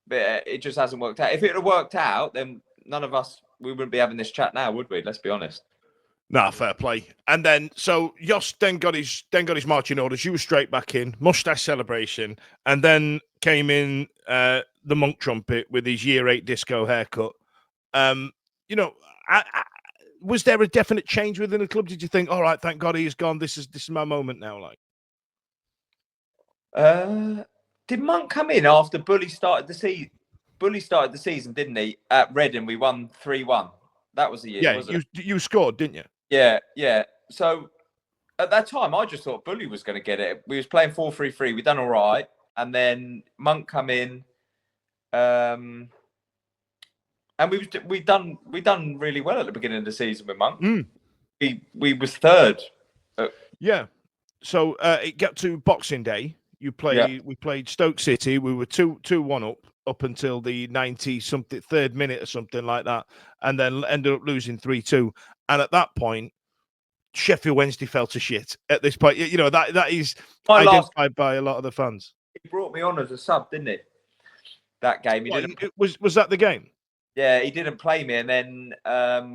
But it just hasn't worked out. If it had worked out, then none of us, we wouldn't be having this chat now, would we? Let's be honest. Nah, fair play. And then so Jos then got his marching orders. You were straight back in, mustache celebration, and then came in the monk trumpet with his year 8 disco haircut. You know, was there a definite change within the club? Did you think, all right, thank God he's gone. This is my moment now? Like, did Monk come in after Bully started the season? Bully started the season, didn't he? At Reading, we won 3-1. That was the year. Yeah, wasn't you scored, didn't you? Yeah. So at that time, I just thought Bully was going to get it. We was playing 4-3-3. We done all right, and then Monk come in, and we done really well at the beginning of the season with Monk. We was third. Yeah. So it got to Boxing Day. We played Stoke City. We were 2-1 up until the 90-something third minute or something like that, and then ended up losing 3-2. And at that point, Sheffield Wednesday fell to shit. At this point, you know that is identified by a lot of the fans. He brought me on as a sub, didn't he? That game, was that the game? Yeah, he didn't play me, and then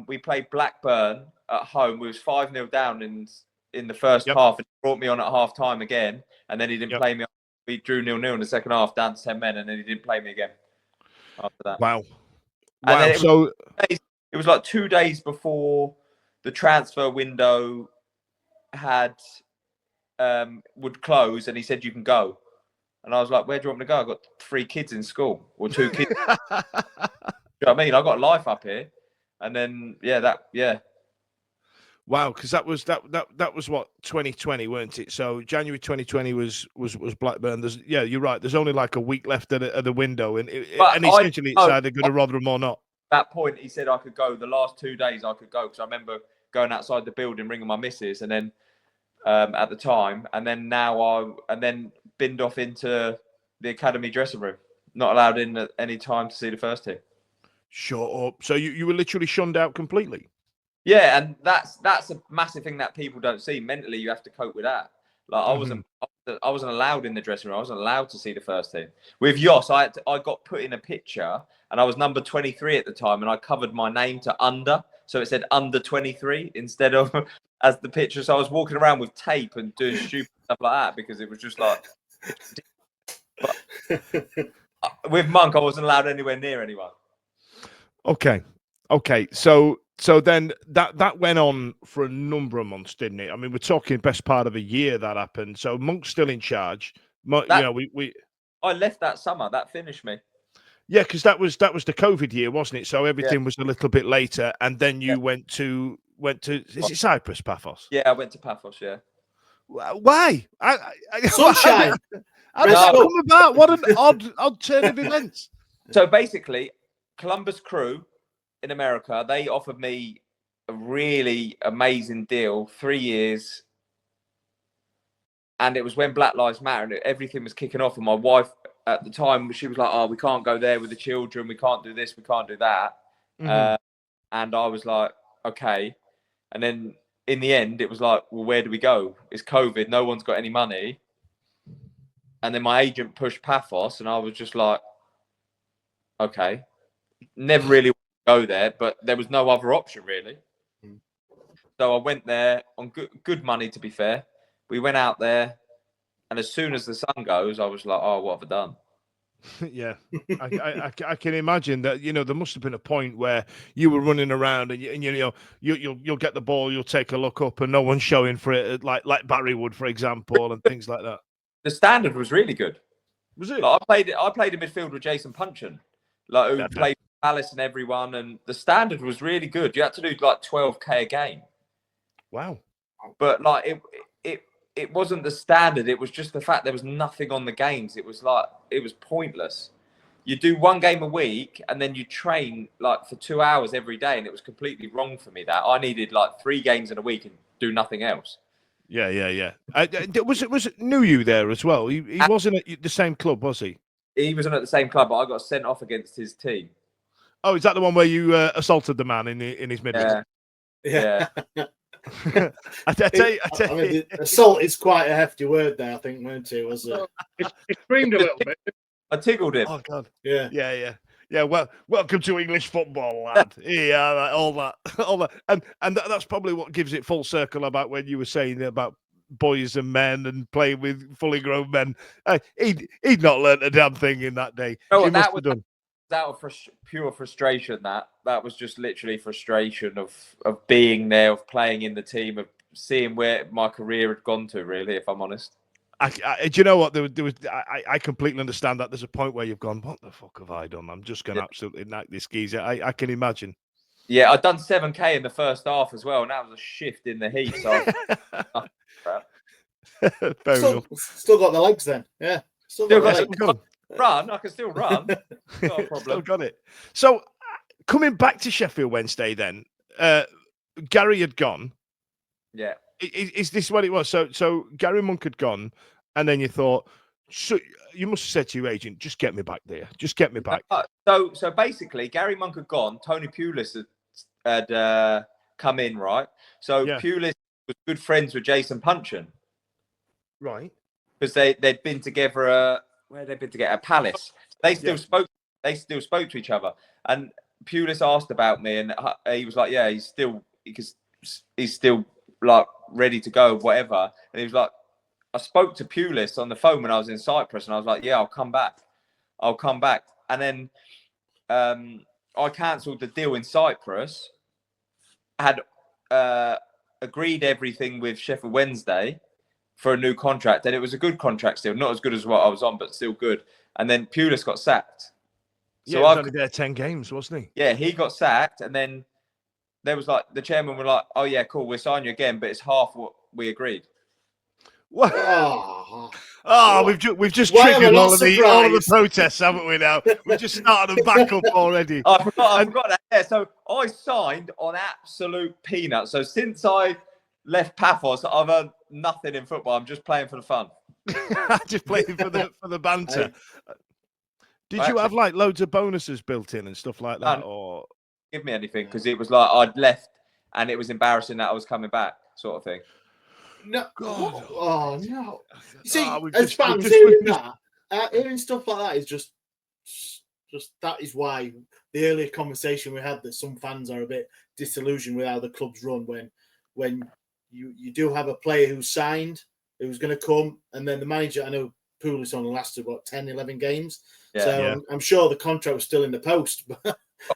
we played Blackburn at home. We was 5-0 down in the first half, and he brought me on at half time again, and then he didn't play me. We drew 0-0 in the second half, down to 10 men, and then he didn't play me again after that. Wow. And then it was like 2 days before the transfer window would close, and he said, you can go. And I was like, where do you want me to go? I've got 3 kids in school, or 2 kids. You know what I mean? I've got a life up here. And then, Wow, because that was what 2020, weren't it? So January 2020 was Blackburn. You're right. There's only like a week left at the window, and essentially it's either going to Rotherham or not. At that point, he said I could go. The last 2 days I could go, because I remember going outside the building, ringing my missus, and then at the time, and then binned off into the academy dressing room. Not allowed in at any time to see the first team. Shut up. So you were literally shunned out completely. Yeah, and that's a massive thing that people don't see. Mentally, you have to cope with that. Like I wasn't allowed in the dressing room. I wasn't allowed to see the first team. With Jos, I got put in a picture, and I was number 23 at the time, and I covered my name to under, so it said under 23 instead of as the picture. So I was walking around with tape and doing stupid stuff like that, because it was just like. But with Monk, I wasn't allowed anywhere near anyone. Okay. So then that went on for a number of months, didn't it? I mean, we're talking best part of a year that happened. So Monk's still in charge. I left that summer. That finished me. Yeah, because that was the COVID year, wasn't it? So everything was a little bit later, and then you went to is it Cyprus, Pafos? Yeah, I went to Pafos. Yeah. Why? Sunshine. How did that come about? What an odd turn of events. So basically, Columbus Crew in America, they offered me a really amazing deal, 3 years. And it was when Black Lives Matter and everything was kicking off. And my wife at the time, she was like, oh, we can't go there with the children. We can't do this. We can't do that. Mm-hmm. And I was like, okay. And then in the end, it was like, well, where do we go? It's COVID. No one's got any money. And then my agent pushed Pafos, and I was just like, okay. Never really go there, but there was no other option really. So I went there on good money, to be fair. We went out there, and as soon as the sun goes, I was like, oh, what have I done? Yeah, I can imagine that. There must have been a point where you were running around, and you'll get the ball, you'll take a look up, and no one's showing for it, like Barry would, for example, and things like that. The standard was really good. Was it? Like, I played in midfield with Jason Punchin, who played with Palace and everyone, and the standard was really good. You had to do like 12k a game. Wow. But like it wasn't the standard. It was just the fact there was nothing on the games. It was pointless. You do one game a week, and then you train like for 2 hours every day, and it was completely wrong for me. That I needed like 3 games in a week and do nothing else. Yeah. Was it knew you there as well? He wasn't at the same club, was he? He wasn't at the same club, but I got sent off against his team. Oh, is that the one where you assaulted the man in his middle? Yeah. I tell you, assault is quite a hefty word there, I think, weren't it? Was it? It screamed a little bit. I tickled him. Oh God. Yeah. Yeah, well, welcome to English football, lad. Yeah, all that, and that's probably what gives it full circle about when you were saying about boys and men and playing with fully grown men. He'd not learnt a damn thing in that day. No, He must that was have done. out of pure frustration. That was just literally frustration of being there, of playing in the team, of seeing where my career had gone to. Really, if I'm honest. Do you know what? There was. I completely understand that. There's a point where you've gone, what the fuck have I done? I'm just going to absolutely knack this geezer. I can imagine. Yeah, I'd done 7K in the first half as well, and that was a shift in the heat. So still got the legs then. Yeah. Still got the legs. Run. I can still run. Not a problem. Still got it. So coming back to Sheffield Wednesday then, Gary had gone. Yeah. Is this what it was? So Gary Monk had gone, and then you thought, so you must have said to your agent, just get me back there. Just get me back. So basically, Gary Monk had gone. Tony Pulis had come in, right? So Pulis was good friends with Jason Punchin. Right. Because they'd been together where they'd been together at Palace. They still spoke to each other. And Pulis asked about me, and he was like, yeah, he's still like ready to go, whatever. And he was like, I spoke to Pulis on the phone when I was in Cyprus, and I was like, yeah, I'll come back. And then I cancelled the deal in Cyprus, had agreed everything with Sheffield Wednesday for a new contract, and it was a good contract still, not as good as what I was on, but still good. And then Pulis got sacked. So he was only there 10 games, wasn't he? Yeah, he got sacked, and then there was like the chairman were like, "Oh yeah, cool, we'll sign you again, but it's half what we agreed." What? We've just triggered all of the protests, haven't we? Now we've just started them back up already. I forgot that. Yeah, so I signed on absolute peanuts. So since I left Pafos, I've earned nothing in football. I'm just playing for the fun. Just playing for the banter. Did you have like loads of bonuses built in and stuff like that, or give me anything? Because it was like I'd left, and it was embarrassing that I was coming back, sort of thing. No, God. Oh no! You see, as fans hearing stuff like that is just that is why the earlier conversation we had that some fans are a bit disillusioned with how the clubs run when you do have a player who's signed, who's going to come, and then the manager. I know Pulis only lasted 10, 11 games, I'm sure the contract was still in the post.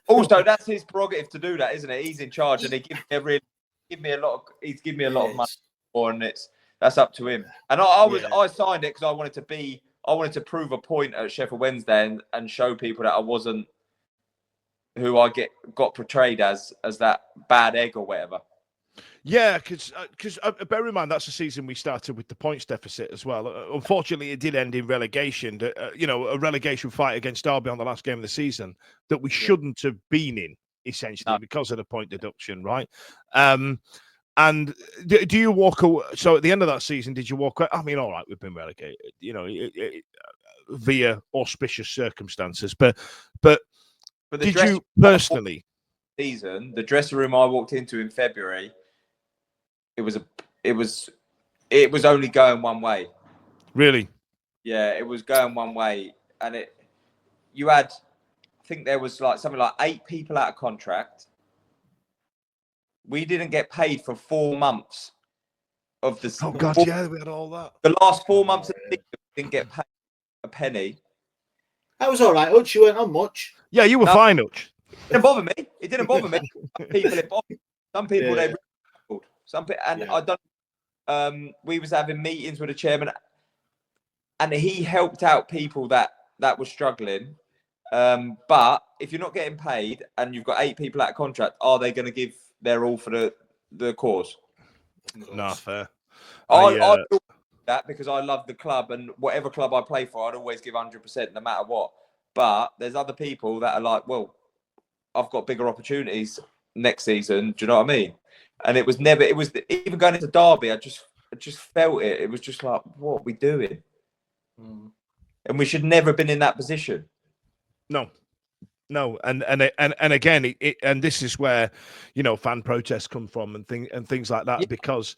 Also, that's his prerogative to do that, isn't it? He's in charge, and he give me a lot of money. And that's up to him. And I signed it because I wanted to prove a point at Sheffield Wednesday and show people that I wasn't who I got portrayed as that bad egg or whatever. Yeah, because bear in mind that's the season we started with the points deficit as well. Unfortunately, it did end in relegation. A relegation fight against Derby on the last game of the season that we shouldn't have been in, essentially, because of the point deduction, right? And do you walk away? So at the end of that season, did you walk away? I mean, all right, we've been relegated, via auspicious circumstances. But did you personally? Season, the dressing room I walked into in February, it was only going one way. Really? Yeah, it was going one way, and you had, I think there was like something like 8 people out of contract. We didn't get paid for 4 months of the. Oh God, yeah, we had all that. The last 4 months of the season, we didn't get paid a penny. That was all right, Hutch. You weren't on much. Yeah, you were fine, Hutch. It didn't bother me. Some people they really struggled. I don't. We was having meetings with the chairman, and he helped out people that were struggling. But if you're not getting paid and you've got 8 people out of contract, are they going to give their all for the cause? No, fair. I do that because I love the club, and whatever club I play for, I'd always give 100% no matter what. But there's other people that are like, well, I've got bigger opportunities next season. Do you know what I mean? And it was even going into Derby. I just felt it. It was just like, what are we doing? And we should never have been in that position. No, and again, and this is where fan protests come from and things like that, because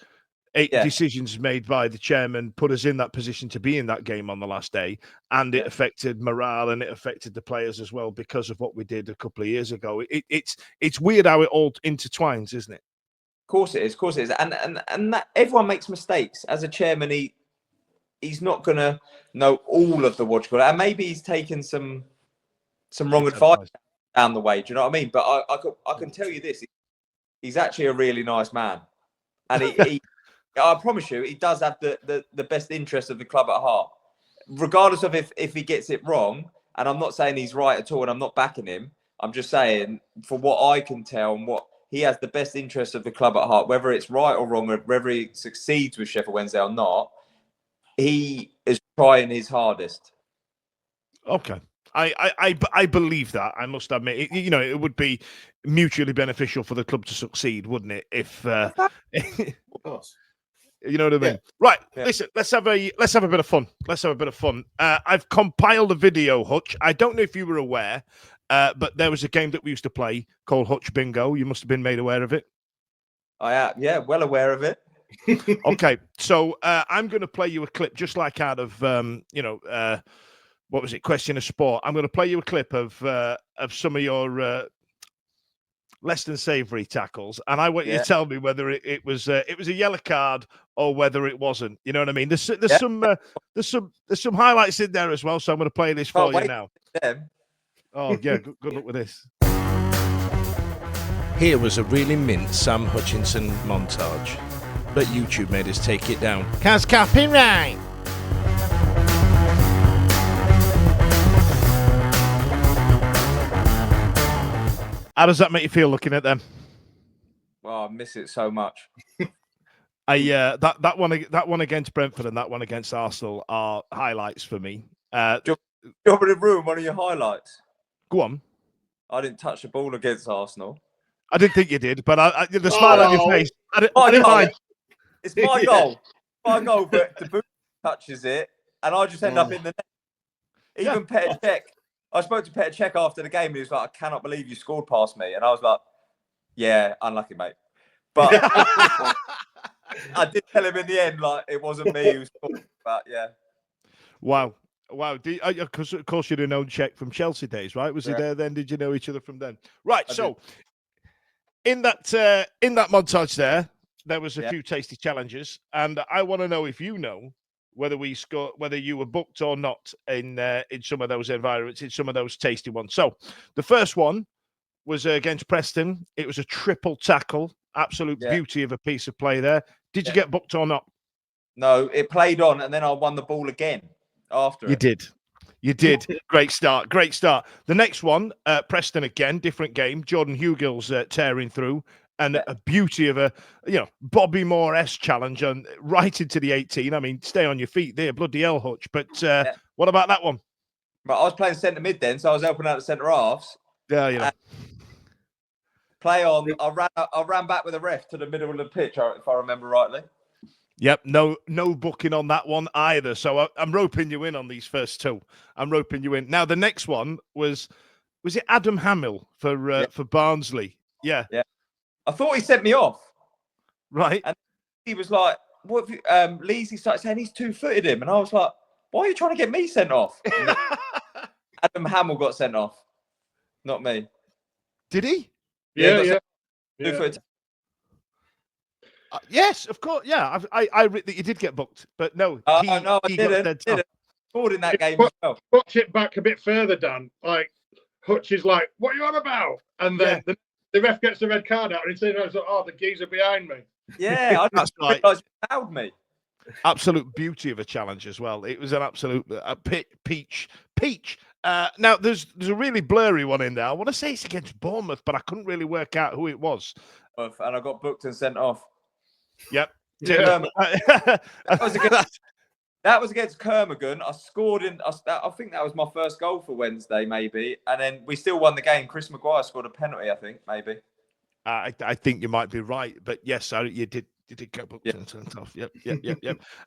decisions made by the chairman put us in that position to be in that game on the last day, and it affected morale and it affected the players as well because of what we did a couple of years ago. It's weird how it all intertwines, isn't it? Of course it is. Of course it is. And that everyone makes mistakes. As a chairman, he's not gonna know all of the what you call it, and maybe he's taken some wrong advice down the way. Do you know what I mean? But I can tell you this: he's actually a really nice man, and he I promise you, he does have the best interest of the club at heart, regardless of if he gets it wrong. And I'm not saying he's right at all, and I'm not backing him. I'm just saying, for what I can tell, and what he has the best interest of the club at heart, whether it's right or wrong, or whether he succeeds with Sheffield Wednesday or not, he is trying his hardest. Okay. I believe that. I must admit, it would be mutually beneficial for the club to succeed, wouldn't it? If Of course. you know what I mean. Right. Listen, let's have a bit of fun. Let's have a bit of fun. I've compiled a video, Hutch. I don't know if you were aware, but there was a game that we used to play called Hutch Bingo. You must have been made aware of it. I am, yeah, well aware of it. Okay, so I'm going to play you a clip just like out of what was it? Question of Sport. I'm going to play you a clip of some of your less than savoury tackles, and I want you to tell me whether it was a yellow card or whether it wasn't. You know what I mean? There's some highlights in there as well. So I'm going to play this for you now. Oh yeah, good luck with this. Here was a really mint Sam Hutchinson montage, but YouTube made us take it down. 'Cause copyright. How does that make you feel looking at them? Oh, I miss it so much. That one against Brentford and that one against Arsenal are highlights for me. Do you want me to ruin one of your highlights? Go on. I didn't touch the ball against Arsenal. I didn't think you did, but the smile on your face. I didn't mind. It's my goal. My goal, but the boot touches it, and I just end up in the net. Even Petr Cech. I spoke to Petr Cech after the game, and he was like, "I cannot believe you scored past me." And I was like, "Yeah, unlucky, mate." But I did tell him in the end, like, it wasn't me who scored. But yeah. Wow. Because of course you'd have known Cech from Chelsea days, right? Was he there then? Did you know each other from then? Right. In that montage there was a few tasty challenges, and I want to know if you know whether you were booked or not in some of those environments, in some of those tasty ones. So the first one was against Preston. It was a triple tackle, absolute beauty of a piece of play there. Did you get booked or not? No, it played on, and then I won the ball again after. You did. Great start. The next one, Preston again, different game. Jordan Hugill's tearing through. And a beauty of a, Bobby Moore-esque challenge and right into the 18. I mean, stay on your feet there, bloody hell, Hutch. But what about that one? But I was playing centre mid then, so I was helping out the centre halves. Yeah. Play on. I ran back with the ref to the middle of the pitch, if I remember rightly. Yep, no booking on that one either. So I'm roping you in on these first two. I'm roping you in. Now the next one was it Adam Hamill for Barnsley? Yeah. I thought he sent me off. Right. And he was like, what have you, Leesy started saying he's two-footed him. And I was like, why are you trying to get me sent off? Adam Hamill got sent off. Not me. Did he? Yeah. Two-footed. Yes, of course. Yeah, I read that you did get booked, but no. I didn't. Scored in that game as well. Watch it back a bit further, Dan. Like, Hutch is like, what are you on about? And then the ref gets the red card out, and he's saying, "Oh, the geezer behind me." Yeah, I didn't realise he fouled me. Absolute beauty of a challenge as well. It was an absolute peach. Now there's a really blurry one in there. I want to say it's against Bournemouth, but I couldn't really work out who it was. And I got booked and sent off. Yep. That was against Kermaghan. I scored I think that was my first goal for Wednesday, maybe. And then we still won the game. Chris Maguire scored a penalty, I think, maybe. I think you might be right, but yes, you did go booked and sent off. Yep.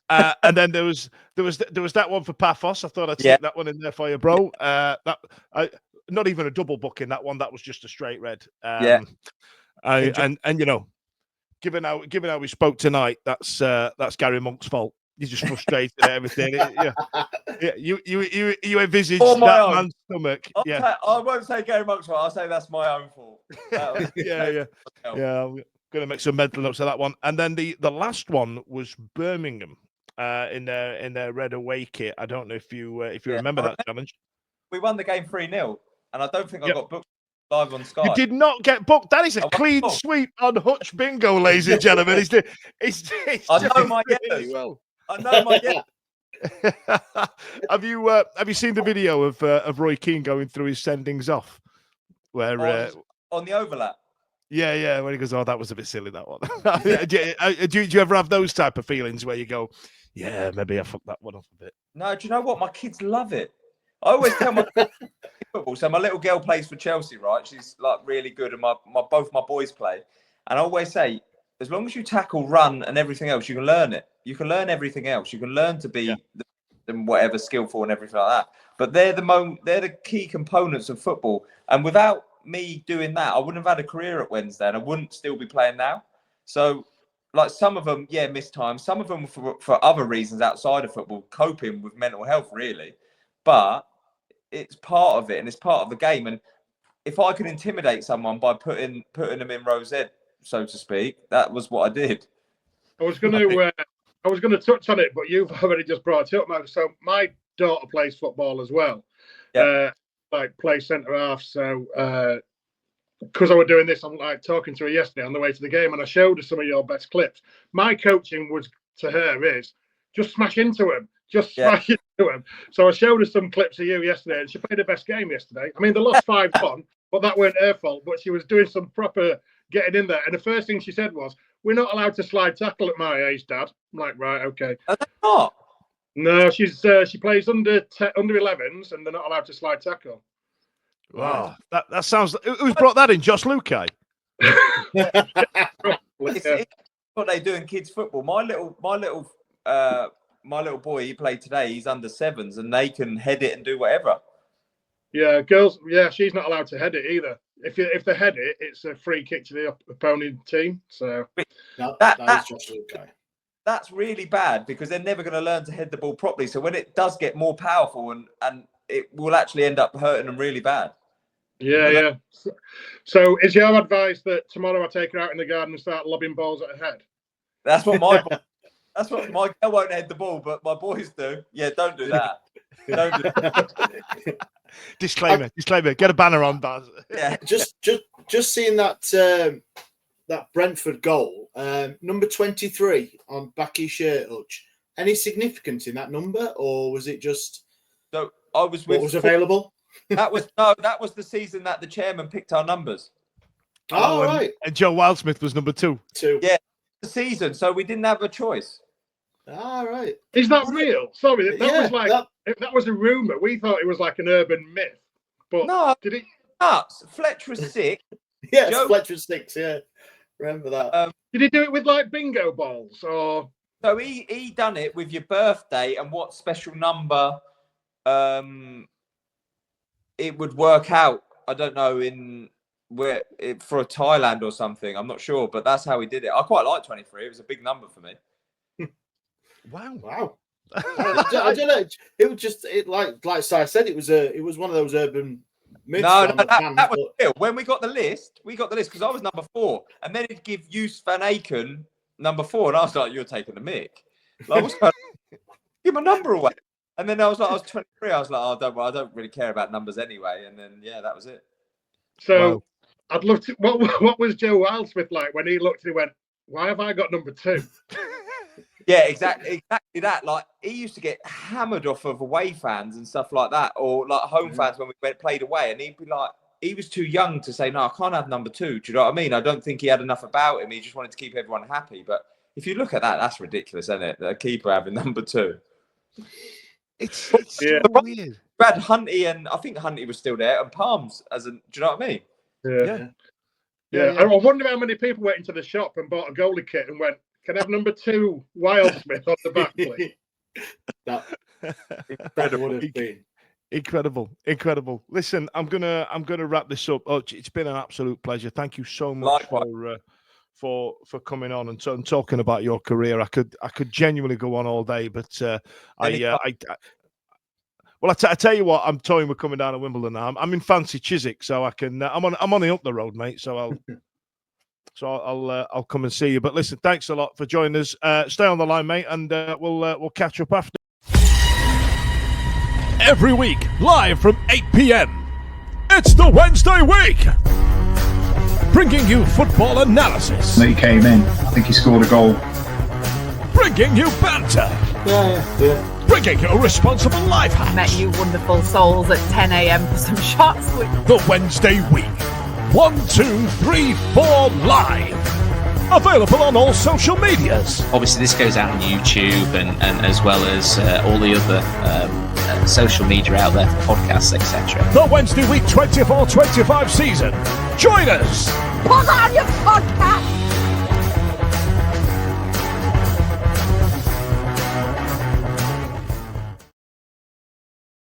And then there was that one for Pafos. I thought I'd stick that one in there for you, bro. Not even a double booking that one. That was just a straight red. And given how we spoke tonight, that's Gary Monk's fault. He's just frustrated at everything. You envisage that man's stomach. I won't say Gary Monk's fault. I'll say that's my own fault. Yeah. I'm gonna make some mental notes of that one. And then the last one was Birmingham in their red away kit. I don't know if you remember that challenge. We won the game 3-0, and I don't think I got booked live on Sky. You did not get booked. That is a clean sweep on Hutch Bingo, ladies and gentlemen. He's I know my really well. I know my Have you seen the video of Roy Keane going through his sendings off, where on the overlap? Yeah, when he goes, "Oh, that was a bit silly, that one." do you ever have those type of feelings where you go, "Yeah, maybe I fucked that one off a bit"? No, do you know what? My kids love it. I always tell my football. So my little girl plays for Chelsea, right? She's like really good, and both my boys play. And I always say, as long as you tackle, run, and everything else, you can learn it. You can learn everything else. You can learn to be whatever skillful and everything like that. But they're the key components of football. And without me doing that, I wouldn't have had a career at Wednesday, and I wouldn't still be playing now. So, like some of them, missed time. Some of them for other reasons outside of football, coping with mental health, really. But it's part of it, and it's part of the game. And if I could intimidate someone by putting them in rosette, so to speak, that was what I did. I was going to touch on it, but you've already just brought it up, Mark. So my daughter plays football as well, plays centre half. So because I was doing this, I'm like talking to her yesterday on the way to the game, and I showed her some of your best clips. My coaching was to her is just smash into him. Just smash into him. So I showed her some clips of you yesterday, and she played her best game yesterday. I mean, they lost 5-1, but that weren't her fault. But she was doing some proper getting in there. And the first thing she said was, "We're not allowed to slide tackle at my age, Dad." I'm like, right, okay. Are they not? No, she plays under 11s, and they're not allowed to slide tackle. Wow, that sounds. Who's brought that in? Jos Luhukay. It's what they do in kids football. My little boy, he played today. He's under 7s, and they can head it and do whatever. Yeah, girls. Yeah, she's not allowed to head it either. If they head it, it's a free kick to the opponent team. So that is Jos Luhukay. That's really bad because they're never going to learn to head the ball properly. So when it does get more powerful, and it will actually end up hurting them really bad. Yeah. So is your advice that tomorrow I take her out in the garden and start lobbing balls at her head? That's what my girl won't head the ball, but my boys do. Yeah, don't do that. Don't do that. Disclaimer. Get a banner on, Baz. Yeah. Just seeing that Brentford goal, number 23 on back shirt, Hutch. Any significance in that number, or was it just? So I was with what was available. That was the season that the chairman picked our numbers. Oh, right. And Joe Wildsmith was number 2. Yeah, the season. So we didn't have a choice. All right. Is that real? Sorry, that was a rumor. We thought it was like an urban myth. But no, did it? Nuts. Fletcher was sick. Yes, Fletcher was 6. Yeah, remember that. Did he do it with like bingo balls or? So he done it with your birthday and what special number it would work out. I don't know for Thailand or something. I'm not sure, but that's how he did it. I quite like 23. It was a big number for me. Wow. I don't know. It was just like Si said. It was one of those urban myths. No, that was real. When we got the list because I was number 4, and then it'd give Use Van Aken number 4, and I was like, "You're taking the mick." Like, I was like, give my number away. And then I was 23. I was like, "Oh, don't worry, I don't really care about numbers anyway." And then that was it. So I'd love to. What was Joe Wildsmith like when he looked and he went, "Why have I got number 2?" Yeah, exactly that. Like, he used to get hammered off of away fans and stuff like that, or like home fans when we played away, and he'd be like, he was too young to say, "No, I can't have number 2." Do you know what I mean? I don't think he had enough about him. He just wanted to keep everyone happy. But if you look at that, that's ridiculous, isn't it? The keeper having number 2. It's so weird. Brad Hunty, and I think Hunty was still there, and Palms do you know what I mean? Yeah. I wonder how many people went into the shop and bought a goalie kit and went, "Can I have number 2 Wildsmith on the back, please?" that would have been incredible. Listen, I'm gonna wrap this up. Oh, it's been an absolute pleasure. Thank you so much for coming on and talking about your career. I could genuinely go on all day, but well, I tell you what, I'm toying with coming down to Wimbledon now. I'm in fancy Chiswick, so I can. I'm on the up the road, mate. So I'll come and see you. But listen, thanks a lot for joining us. Stay on the line, mate, and we'll catch up after. Every week, live from 8 p.m. It's the Wednesday week, bringing you football analysis. He came in. I think he scored a goal. Bringing you banter. Yeah. Bringing you responsible life hacks. Met you wonderful souls at 10 a.m. for some shots. The Wednesday week. 1, 2, 3, 4 live. Available on all social medias. Obviously, this goes out on YouTube and as well as all the other social media out there for podcasts, etc. The Wednesday week 24-25 season. Join us. Put on your podcast.